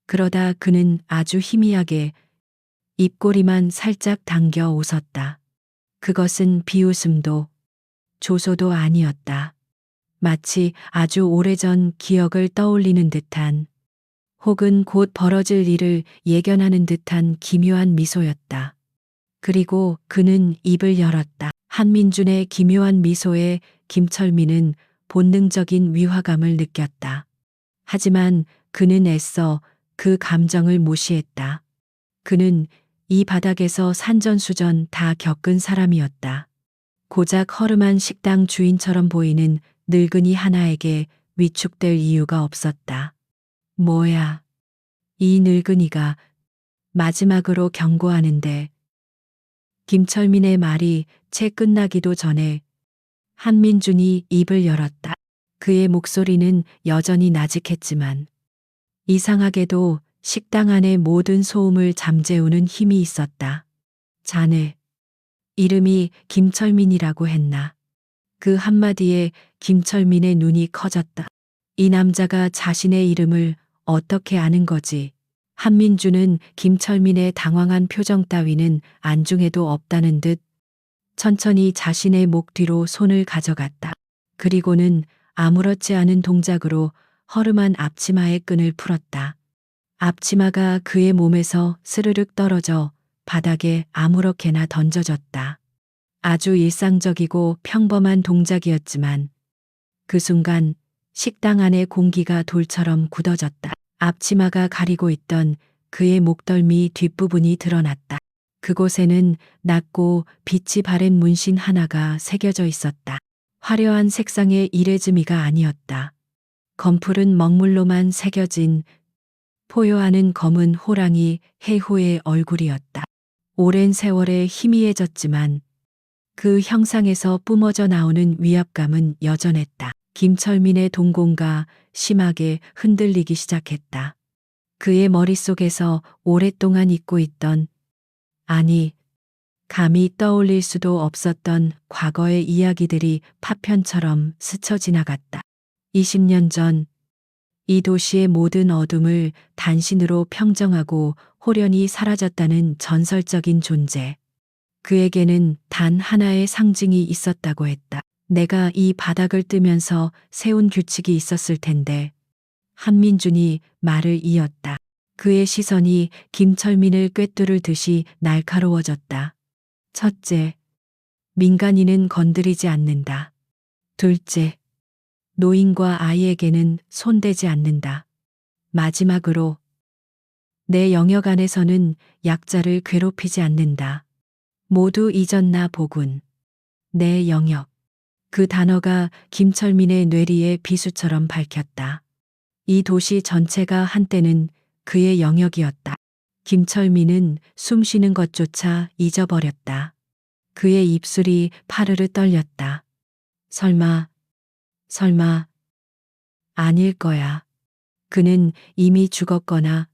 그러다 그는 아주 희미하게 입꼬리만 살짝 당겨 웃었다. 그것은 비웃음도 조소도 아니었다. 마치 아주 오래전 기억을 떠올리는 듯한 혹은 곧 벌어질 일을 예견하는 듯한 기묘한 미소였다. 그리고 그는 입을 열었다. 한민준의 기묘한 미소에 김철민은 본능적인 위화감을 느꼈다. 하지만 그는 애써 그 감정을 무시했다. 그는 이 바닥에서 산전수전 다 겪은 사람이었다. 고작 허름한 식당 주인처럼 보이는 늙은이 하나에게 위축될 이유가 없었다. 뭐야, 이 늙은이가 마지막으로 경고하는데. 김철민의 말이 채 끝나기도 전에 한민준이 입을 열었다. 그의 목소리는 여전히 나직했지만 이상하게도 식당 안의 모든 소음을 잠재우는 힘이 있었다. 자네, 이름이 김철민이라고 했나? 그 한마디에 김철민의 눈이 커졌다. 이 남자가 자신의 이름을 어떻게 아는 거지? 한민주는 김철민의 당황한 표정 따위는 안중에도 없다는 듯 천천히 자신의 목 뒤로 손을 가져갔다. 그리고는 아무렇지 않은 동작으로 허름한 앞치마의 끈을 풀었다. 앞치마가 그의 몸에서 스르륵 떨어져 바닥에 아무렇게나 던져졌다. 아주 일상적이고 평범한 동작이었지만 그 순간 식당 안의 공기가 돌처럼 굳어졌다. 앞치마가 가리고 있던 그의 목덜미 뒷부분이 드러났다. 그곳에는 낮고 빛이 바랜 문신 하나가 새겨져 있었다. 화려한 색상의 이레즈미가 아니었다. 검푸른 먹물로만 새겨진 포효하는 검은 호랑이 해호의 얼굴이었다. 오랜 세월에 희미해졌지만 그 형상에서 뿜어져 나오는 위압감은 여전했다. 김철민의 동공가 심하게 흔들리기 시작했다. 그의 머릿속에서 오랫동안 잊고 있던, 아니, 감히 떠올릴 수도 없었던 과거의 이야기들이 파편처럼 스쳐 지나갔다. 20년 전, 이 도시의 모든 어둠을 단신으로 평정하고 호련히 사라졌다는 전설적인 존재. 그에게는 단 하나의 상징이 있었다고 했다. 내가 이 바닥을 뜨면서 세운 규칙이 있었을 텐데 한민준이 말을 이었다. 그의 시선이 김철민을 꿰뚫을 듯이 날카로워졌다. 첫째, 민간인은 건드리지 않는다. 둘째, 노인과 아이에게는 손대지 않는다. 마지막으로, 내 영역 안에서는 약자를 괴롭히지 않는다. 모두 잊었나 보군. 내 영역. 그 단어가 김철민의 뇌리에 비수처럼 밝혔다. 이 도시 전체가 한때는 그의 영역이었다. 김철민은 숨 쉬는 것조차 잊어버렸다. 그의 입술이 파르르 떨렸다. 설마, 아닐 거야. 그는 이미 죽었거나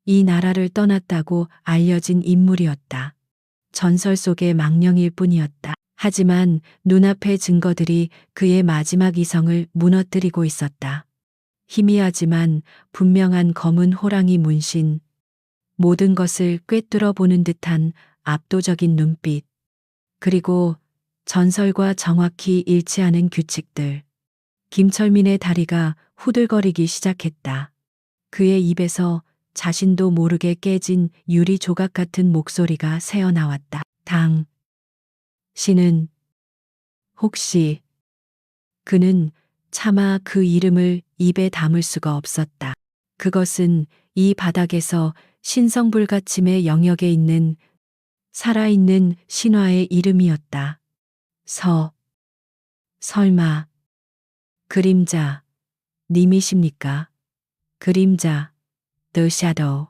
이 나라를 떠났다고 알려진 인물이었다. 전설 속의 망령일 뿐이었다. 하지만 눈앞의 증거들이 그의 마지막 이성을 무너뜨리고 있었다. 희미하지만 분명한 검은 호랑이 문신, 모든 것을 꿰뚫어 보는 듯한 압도적인 눈빛, 그리고 전설과 정확히 일치하는 규칙들. 김철민의 다리가 후들거리기 시작했다. 그의 입에서 자신도 모르게 깨진 유리 조각 같은 목소리가 새어나왔다. 당신은 혹시. 그는 차마 그 이름을 입에 담을 수가 없었다. 그것은 이 바닥에서 신성불가침의 영역에 있는 살아있는 신화의 이름이었다. 설마, 그림자, 님이십니까? 그림자, The Shadow.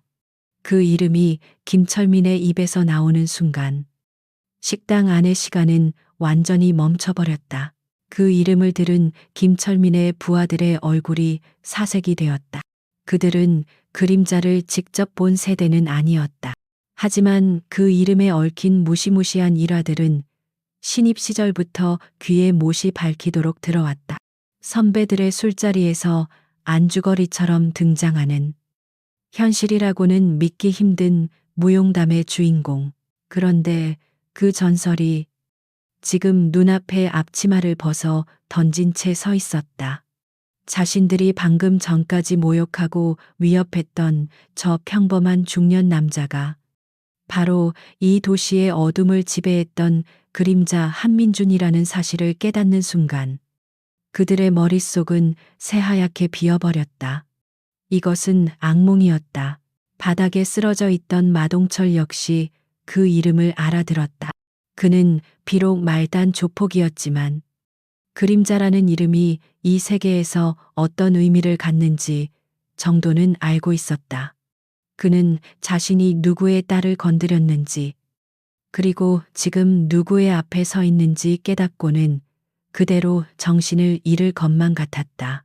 그 이름이 김철민의 입에서 나오는 순간, 식당 안의 시간은 완전히 멈춰버렸다. 그 이름을 들은 김철민의 부하들의 얼굴이 사색이 되었다. 그들은 그림자를 직접 본 세대는 아니었다. 하지만 그 이름에 얽힌 무시무시한 일화들은 신입 시절부터 귀에 못이 박히도록 들어왔다. 선배들의 술자리에서 안주거리처럼 등장하는 현실이라고는 믿기 힘든 무용담의 주인공. 그런데 그 전설이 지금 눈앞에 앞치마를 벗어 던진 채 서 있었다. 자신들이 방금 전까지 모욕하고 위협했던 저 평범한 중년 남자가 바로 이 도시의 어둠을 지배했던 그림자 한민준이라는 사실을 깨닫는 순간 그들의 머릿속은 새하얗게 비어버렸다. 이것은 악몽이었다. 바닥에 쓰러져 있던 마동철 역시 그 이름을 알아들었다. 그는 비록 말단 조폭이었지만 그림자라는 이름이 이 세계에서 어떤 의미를 갖는지 정도는 알고 있었다. 그는 자신이 누구의 딸을 건드렸는지, 그리고 지금 누구의 앞에 서 있는지 깨닫고는 그대로 정신을 잃을 것만 같았다.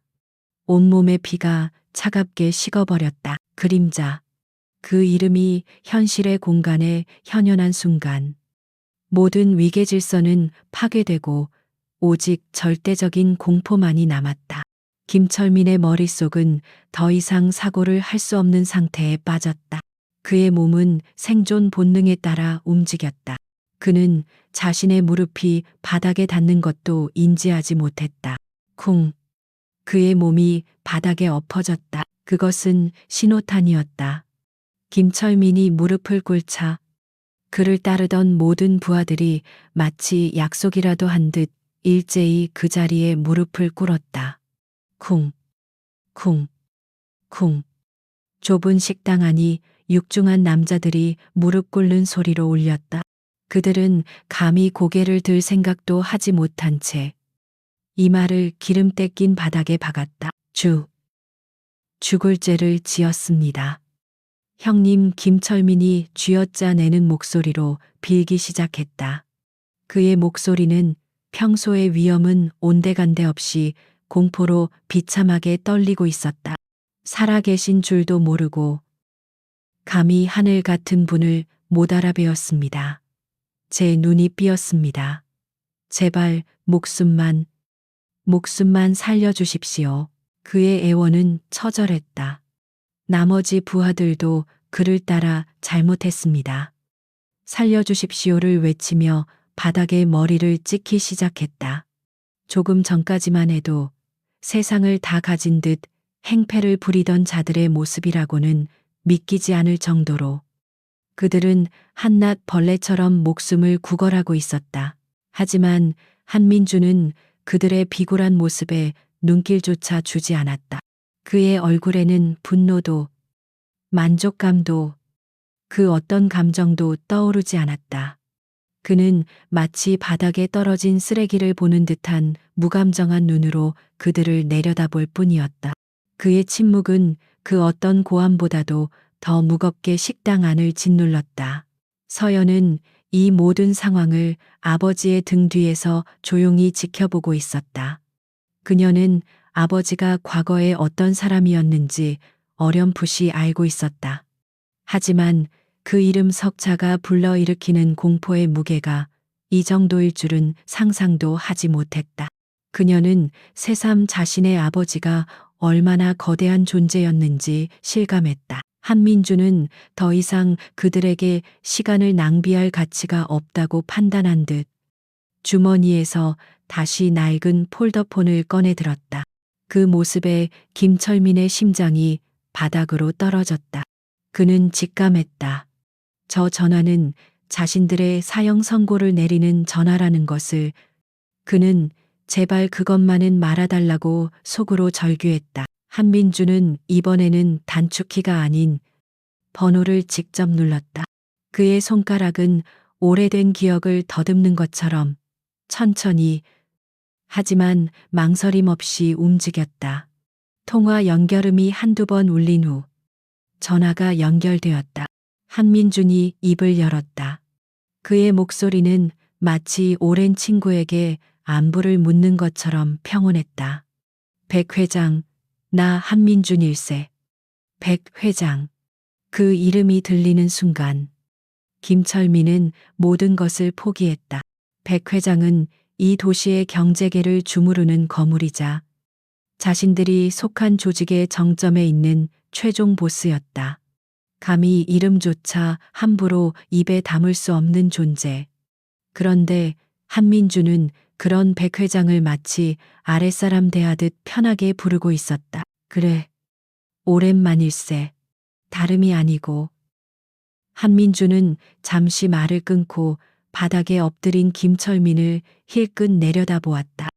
온몸의 피가 차갑게 식어버렸다. 그림자. 그 이름이 현실의 공간에 현현한 순간, 모든 위계 질서는 파괴되고 오직 절대적인 공포만이 남았다. 김철민의 머릿속은 더 이상 사고를 할 수 없는 상태에 빠졌다. 그의 몸은 생존 본능에 따라 움직였다. 그는 자신의 무릎이 바닥에 닿는 것도 인지하지 못했다. 쿵. 그의 몸이 바닥에 엎어졌다. 그것은 신호탄이었다. 김철민이 무릎을 꿇자 그를 따르던 모든 부하들이 마치 약속이라도 한 듯 일제히 그 자리에 무릎을 꿇었다. 쿵, 쿵, 쿵. 좁은 식당 안이 육중한 남자들이 무릎 꿇는 소리로 울렸다. 그들은 감히 고개를 들 생각도 하지 못한 채 이마를 기름때 낀 바닥에 박았다. 죽을 죄를 지었습니다. 형님 김철민이 쥐어짜 내는 목소리로 빌기 시작했다. 그의 목소리는 평소의 위험은 온데간데 없이 공포로 비참하게 떨리고 있었다. 살아계신 줄도 모르고 감히 하늘 같은 분을 못 알아배웠습니다. 제 눈이 삐었습니다. 제발 목숨만 살려주십시오. 그의 애원은 처절했다. 나머지 부하들도 그를 따라 잘못했습니다. 살려주십시오를 외치며 바닥에 머리를 찍기 시작했다. 조금 전까지만 해도 세상을 다 가진 듯 행패를 부리던 자들의 모습이라고는 믿기지 않을 정도로 그들은 한낱 벌레처럼 목숨을 구걸하고 있었다. 하지만 한민주는 그들의 비굴한 모습에 눈길조차 주지 않았다. 그의 얼굴에는 분노도 만족감도 그 어떤 감정도 떠오르지 않았다. 그는 마치 바닥에 떨어진 쓰레기를 보는 듯한 무감정한 눈으로 그들을 내려다볼 뿐이었다. 그의 침묵은 그 어떤 고함보다도 더 무겁게 식당 안을 짓눌렀다. 서연은 이 모든 상황을 아버지의 등 뒤에서 조용히 지켜보고 있었다. 그녀는 아버지가 과거에 어떤 사람이었는지 어렴풋이 알고 있었다. 하지만 그 이름 석자가 불러일으키는 공포의 무게가 이 정도일 줄은 상상도 하지 못했다. 그녀는 새삼 자신의 아버지가 얼마나 거대한 존재였는지 실감했다. 한민주는 더 이상 그들에게 시간을 낭비할 가치가 없다고 판단한 듯 주머니에서 다시 낡은 폴더폰을 꺼내 들었다. 그 모습에 김철민의 심장이 바닥으로 떨어졌다. 그는 직감했다. 저 전화는 자신들의 사형 선고를 내리는 전화라는 것을. 그는 제발 그것만은 말아달라고 속으로 절규했다. 한민주는 이번에는 단축키가 아닌 번호를 직접 눌렀다. 그의 손가락은 오래된 기억을 더듬는 것처럼 천천히 하지만 망설임 없이 움직였다. 통화 연결음이 한두 번 울린 후 전화가 연결되었다. 한민준이 입을 열었다. 그의 목소리는 마치 오랜 친구에게 안부를 묻는 것처럼 평온했다. 백 회장, 나 한민준 일세. 백 회장. 그 이름이 들리는 순간 김철민은 모든 것을 포기했다. 백 회장은 이 도시의 경제계를 주무르는 거물이자 자신들이 속한 조직의 정점에 있는 최종 보스였다. 감히 이름조차 함부로 입에 담을 수 없는 존재. 그런데 한민주는 그런 백 회장을 마치 아랫사람 대하듯 편하게 부르고 있었다. 그래, 오랜만일세. 다름이 아니고. 한민주는 잠시 말을 끊고 바닥에 엎드린 김철민을 힐끗 내려다보았다.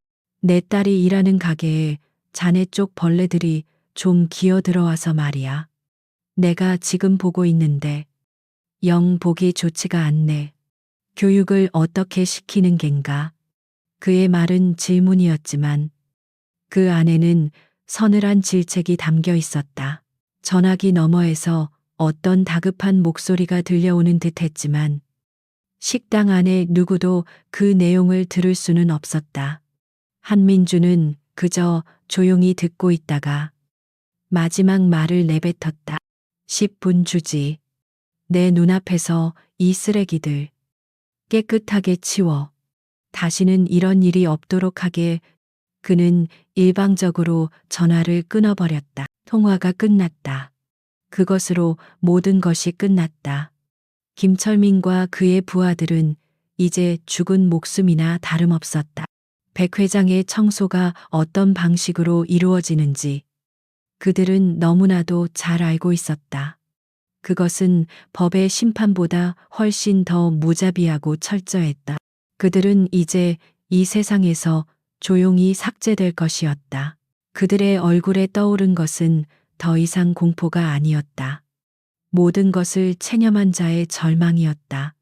내 딸이 일하는 가게에 자네 쪽 벌레들이 좀 기어 들어와서 말이야. 내가 지금 보고 있는데 영 보기 좋지가 않네. 교육을 어떻게 시키는 겐가? 그의 말은 질문이었지만 그 안에는 서늘한 질책이 담겨 있었다. 전화기 너머에서 어떤 다급한 목소리가 들려오는 듯 했지만 식당 안에 누구도 그 내용을 들을 수는 없었다. 한민주는 그저 조용히 듣고 있다가 마지막 말을 내뱉었다. 10분 주지. 내 눈앞에서 이 쓰레기들 깨끗하게 치워. 다시는 이런 일이 없도록 하게. 그는 일방적으로 전화를 끊어버렸다. 통화가 끝났다. 그것으로 모든 것이 끝났다. 김철민과 그의 부하들은 이제 죽은 목숨이나 다름없었다. 백 회장의 청소가 어떤 방식으로 이루어지는지 그들은 너무나도 잘 알고 있었다. 그것은 법의 심판보다 훨씬 더 무자비하고 철저했다. 그들은 이제 이 세상에서 조용히 삭제될 것이었다. 그들의 얼굴에 떠오른 것은 더 이상 공포가 아니었다. 모든 것을 체념한 자의 절망이었다.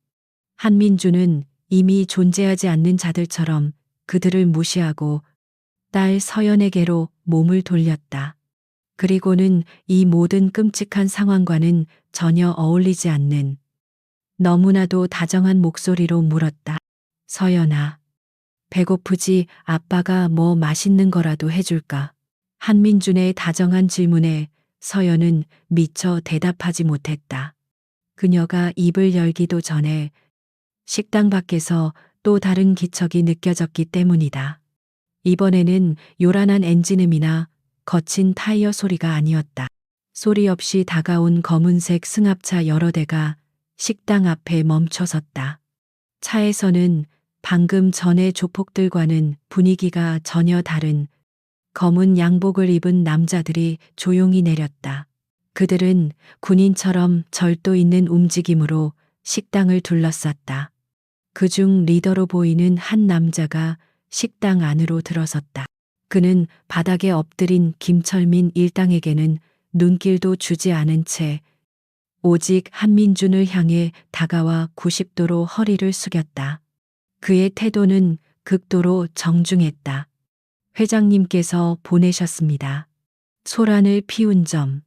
한민주는 이미 존재하지 않는 자들처럼 그들을 무시하고 딸 서연에게로 몸을 돌렸다. 그리고는 이 모든 끔찍한 상황과는 전혀 어울리지 않는 너무나도 다정한 목소리로 물었다. 서연아, 배고프지? 아빠가 뭐 맛있는 거라도 해줄까? 한민준의 다정한 질문에 서연은 미처 대답하지 못했다. 그녀가 입을 열기도 전에 식당 밖에서 또 다른 기척이 느껴졌기 때문이다. 이번에는 요란한 엔진음이나 거친 타이어 소리가 아니었다. 소리 없이 다가온 검은색 승합차 여러 대가 식당 앞에 멈춰섰다. 차에서는 방금 전의 조폭들과는 분위기가 전혀 다른 검은 양복을 입은 남자들이 조용히 내렸다. 그들은 군인처럼 절도 있는 움직임으로 식당을 둘러쌌다. 그중 리더로 보이는 한 남자가 식당 안으로 들어섰다. 그는 바닥에 엎드린 김철민 일당에게는 눈길도 주지 않은 채 오직 한민준을 향해 다가와 90도로 허리를 숙였다. 그의 태도는 극도로 정중했다. 회장님께서 보내셨습니다. 소란을 피운 점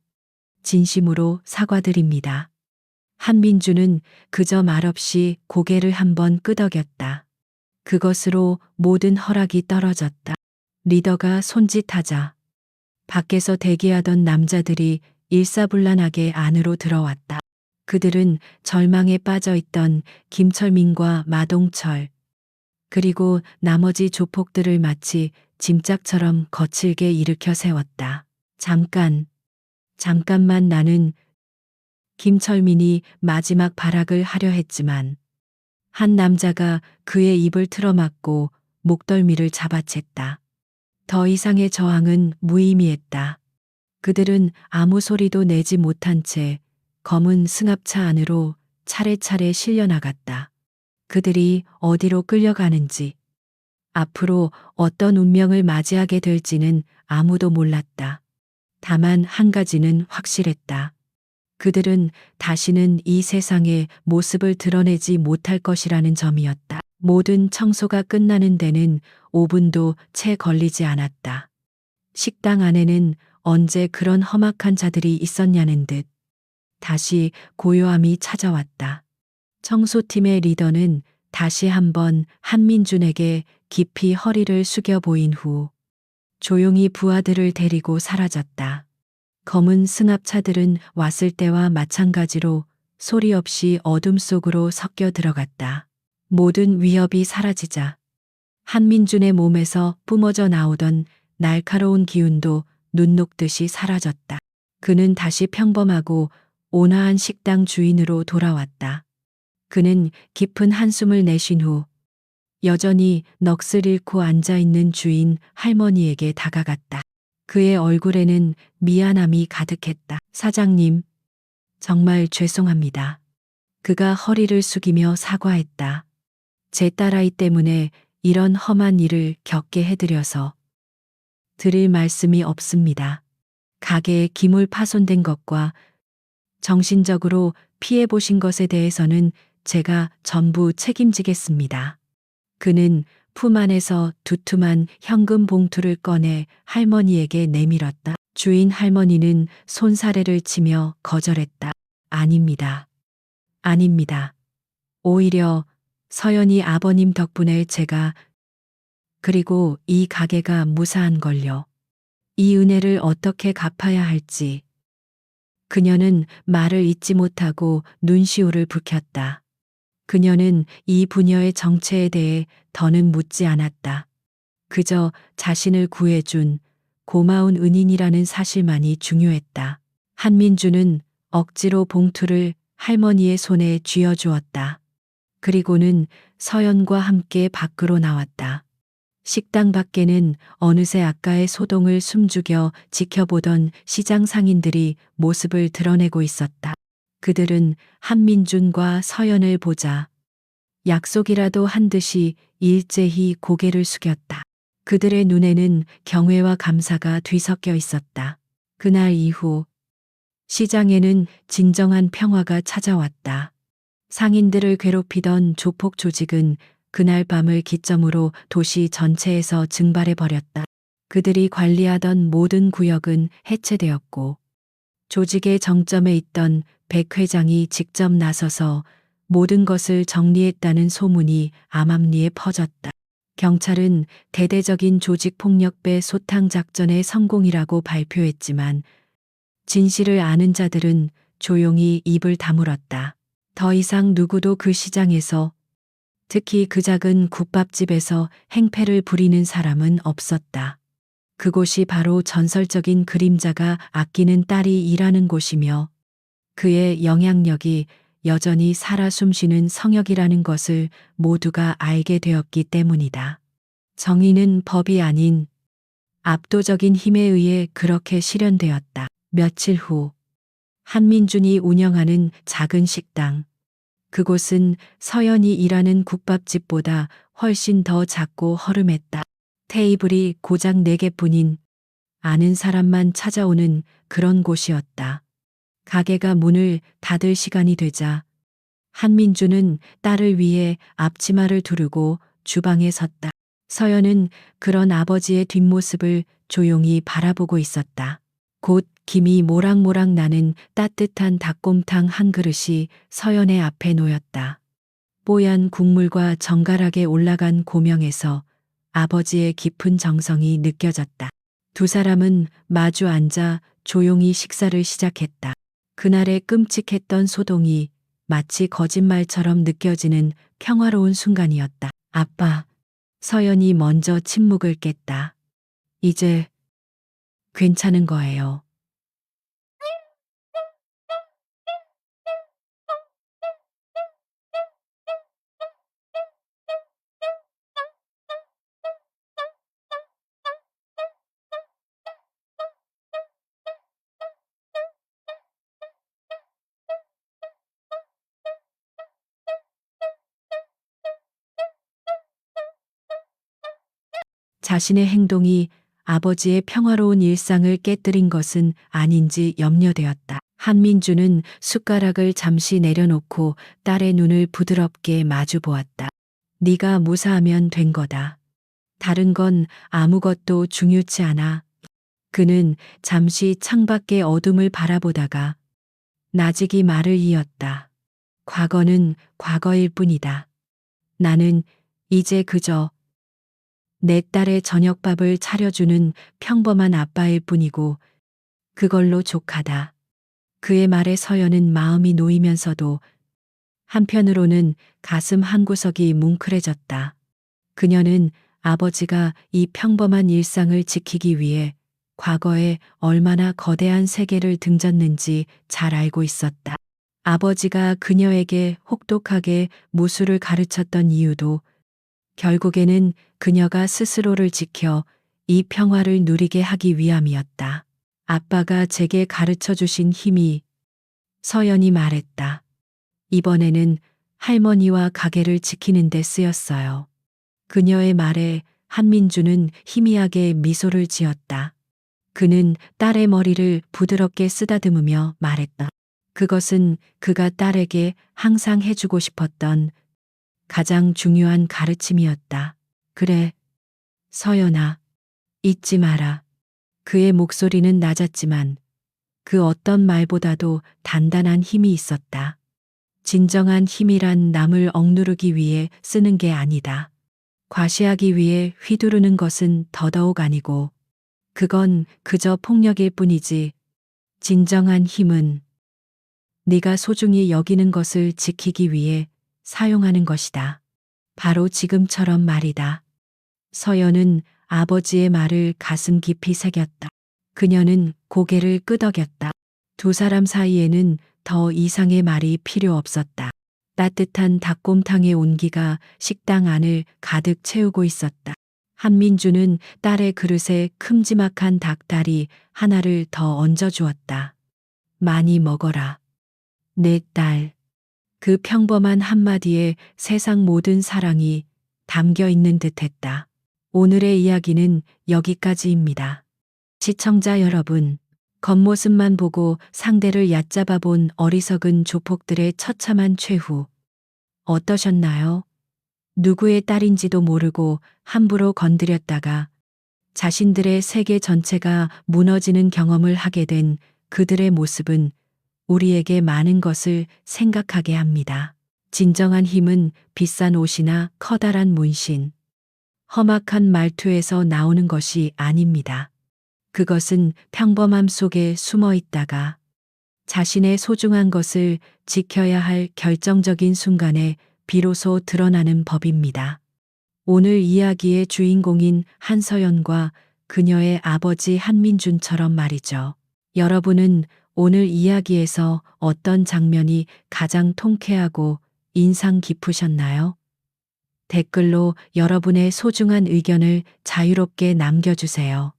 진심으로 사과드립니다. 한민주는 그저 말없이 고개를 한번 끄덕였다. 그것으로 모든 허락이 떨어졌다. 리더가 손짓하자 밖에서 대기하던 남자들이 일사불란하게 안으로 들어왔다. 그들은 절망에 빠져 있던 김철민과 마동철, 그리고 나머지 조폭들을 마치 짐짝처럼 거칠게 일으켜 세웠다. 잠깐만 나는 김철민이 마지막 발악을 하려 했지만 한 남자가 그의 입을 틀어막고 목덜미를 잡아챘다. 더 이상의 저항은 무의미했다. 그들은 아무 소리도 내지 못한 채 검은 승합차 안으로 차례차례 실려나갔다. 그들이 어디로 끌려가는지, 앞으로 어떤 운명을 맞이하게 될지는 아무도 몰랐다. 다만 한 가지는 확실했다. 그들은 다시는 이 세상에 모습을 드러내지 못할 것이라는 점이었다. 모든 청소가 끝나는 데는 5분도 채 걸리지 않았다. 식당 안에는 언제 그런 험악한 자들이 있었냐는 듯 다시 고요함이 찾아왔다. 청소팀의 리더는 다시 한번 한민준에게 깊이 허리를 숙여 보인 후 조용히 부하들을 데리고 사라졌다. 검은 승합차들은 왔을 때와 마찬가지로 소리 없이 어둠 속으로 섞여 들어갔다. 모든 위협이 사라지자 한민준의 몸에서 뿜어져 나오던 날카로운 기운도 눈 녹듯이 사라졌다. 그는 다시 평범하고 온화한 식당 주인으로 돌아왔다. 그는 깊은 한숨을 내쉰 후 여전히 넋을 잃고 앉아있는 주인 할머니에게 다가갔다. 그의 얼굴에는 미안함이 가득했다. 사장님, 정말 죄송합니다. 그가 허리를 숙이며 사과했다. 제 딸아이 때문에 이런 험한 일을 겪게 해드려서 드릴 말씀이 없습니다. 가게에 기물 파손된 것과 정신적으로 피해보신 것에 대해서는 제가 전부 책임지겠습니다. 그는 품 안에서 두툼한 현금 봉투를 꺼내 할머니에게 내밀었다. 주인 할머니는 손사래를 치며 거절했다. 아닙니다. 오히려 서연이 아버님 덕분에 제가, 그리고 이 가게가 무사한걸요. 이 은혜를 어떻게 갚아야 할지. 그녀는 말을 잇지 못하고 눈시울을 붉혔다. 그녀는 이 부녀의 정체에 대해 더는 묻지 않았다. 그저 자신을 구해준 고마운 은인이라는 사실만이 중요했다. 한민주는 억지로 봉투를 할머니의 손에 쥐어주었다. 그리고는 서연과 함께 밖으로 나왔다. 식당 밖에는 어느새 아까의 소동을 숨죽여 지켜보던 시장 상인들이 모습을 드러내고 있었다. 그들은 한민준과 서연을 보자 약속이라도 한 듯이 일제히 고개를 숙였다. 그들의 눈에는 경외와 감사가 뒤섞여 있었다. 그날 이후 시장에는 진정한 평화가 찾아왔다. 상인들을 괴롭히던 조폭 조직은 그날 밤을 기점으로 도시 전체에서 증발해 버렸다. 그들이 관리하던 모든 구역은 해체되었고 조직의 정점에 있던 백 회장이 직접 나서서 모든 것을 정리했다는 소문이 암암리에 퍼졌다. 경찰은 대대적인 조직 폭력배 소탕 작전의 성공이라고 발표했지만 진실을 아는 자들은 조용히 입을 다물었다. 더 이상 누구도 그 시장에서, 특히 그 작은 국밥집에서 행패를 부리는 사람은 없었다. 그곳이 바로 전설적인 그림자가 아끼는 딸이 일하는 곳이며 그의 영향력이 여전히 살아 숨쉬는 성역이라는 것을 모두가 알게 되었기 때문이다. 정의는 법이 아닌 압도적인 힘에 의해 그렇게 실현되었다. 며칠 후 한민준이 운영하는 작은 식당. 그곳은 서연이 일하는 국밥집보다 훨씬 더 작고 허름했다. 테이블이 고작 4개뿐인 아는 사람만 찾아오는 그런 곳이었다. 가게가 문을 닫을 시간이 되자 한민주는 딸을 위해 앞치마를 두르고 주방에 섰다. 서연은 그런 아버지의 뒷모습을 조용히 바라보고 있었다. 곧 김이 모락모락 나는 따뜻한 닭곰탕 한 그릇이 서연의 앞에 놓였다. 뽀얀 국물과 정갈하게 올라간 고명에서 아버지의 깊은 정성이 느껴졌다. 두 사람은 마주 앉아 조용히 식사를 시작했다. 그날의 끔찍했던 소동이 마치 거짓말처럼 느껴지는 평화로운 순간이었다. 아빠, 서연이 먼저 침묵을 깼다. 이제 괜찮은 거예요. 자신의 행동이 아버지의 평화로운 일상을 깨뜨린 것은 아닌지 염려되었다. 한민주는 숟가락을 잠시 내려놓고 딸의 눈을 부드럽게 마주 보았다. 네가 무사하면 된 거다. 다른 건 아무것도 중요치 않아. 그는 잠시 창밖의 어둠을 바라보다가 나직이 말을 이었다. 과거는 과거일 뿐이다. 나는 이제 그저 내 딸의 저녁밥을 차려주는 평범한 아빠일 뿐이고 그걸로 족하다. 그의 말에 서연은 마음이 놓이면서도 한편으로는 가슴 한구석이 뭉클해졌다. 그녀는 아버지가 이 평범한 일상을 지키기 위해 과거에 얼마나 거대한 세계를 등졌는지 잘 알고 있었다. 아버지가 그녀에게 혹독하게 무술을 가르쳤던 이유도 결국에는 그녀가 스스로를 지켜 이 평화를 누리게 하기 위함이었다. 아빠가 제게 가르쳐 주신 힘이, 서연이 말했다. 이번에는 할머니와 가게를 지키는 데 쓰였어요. 그녀의 말에 한민주는 희미하게 미소를 지었다. 그는 딸의 머리를 부드럽게 쓰다듬으며 말했다. 그것은 그가 딸에게 항상 해주고 싶었던 가장 중요한 가르침이었다. 그래, 서연아, 잊지 마라. 그의 목소리는 낮았지만 그 어떤 말보다도 단단한 힘이 있었다. 진정한 힘이란 남을 억누르기 위해 쓰는 게 아니다. 과시하기 위해 휘두르는 것은 더더욱 아니고 그건 그저 폭력일 뿐이지. 진정한 힘은 네가 소중히 여기는 것을 지키기 위해 사용하는 것이다. 바로 지금처럼 말이다. 서연은 아버지의 말을 가슴 깊이 새겼다. 그녀는 고개를 끄덕였다. 두 사람 사이에는 더 이상의 말이 필요 없었다. 따뜻한 닭곰탕의 온기가 식당 안을 가득 채우고 있었다. 한민주는 딸의 그릇에 큼지막한 닭다리 하나를 더 얹어주었다. 많이 먹어라. 내 딸. 그 평범한 한마디에 세상 모든 사랑이 담겨 있는 듯 했다. 오늘의 이야기는 여기까지입니다. 시청자 여러분, 겉모습만 보고 상대를 얕잡아 본 어리석은 조폭들의 처참한 최후. 어떠셨나요? 누구의 딸인지도 모르고 함부로 건드렸다가 자신들의 세계 전체가 무너지는 경험을 하게 된 그들의 모습은 우리에게 많은 것을 생각하게 합니다. 진정한 힘은 비싼 옷이나 커다란 문신, 험악한 말투에서 나오는 것이 아닙니다. 그것은 평범함 속에 숨어 있다가 자신의 소중한 것을 지켜야 할 결정적인 순간에 비로소 드러나는 법입니다. 오늘 이야기의 주인공인 한서연과 그녀의 아버지 한민준처럼 말이죠. 여러분은 오늘 이야기에서 어떤 장면이 가장 통쾌하고 인상 깊으셨나요? 댓글로 여러분의 소중한 의견을 자유롭게 남겨주세요.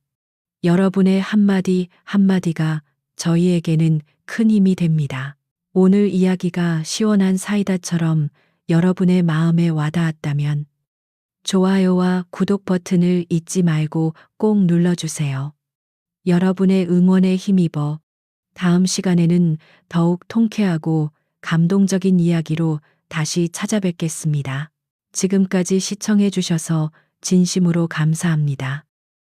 여러분의 한마디 한마디가 저희에게는 큰 힘이 됩니다. 오늘 이야기가 시원한 사이다처럼 여러분의 마음에 와닿았다면 좋아요와 구독 버튼을 잊지 말고 꼭 눌러주세요. 여러분의 응원에 힘입어 다음 시간에는 더욱 통쾌하고 감동적인 이야기로 다시 찾아뵙겠습니다. 지금까지 시청해 주셔서 진심으로 감사합니다.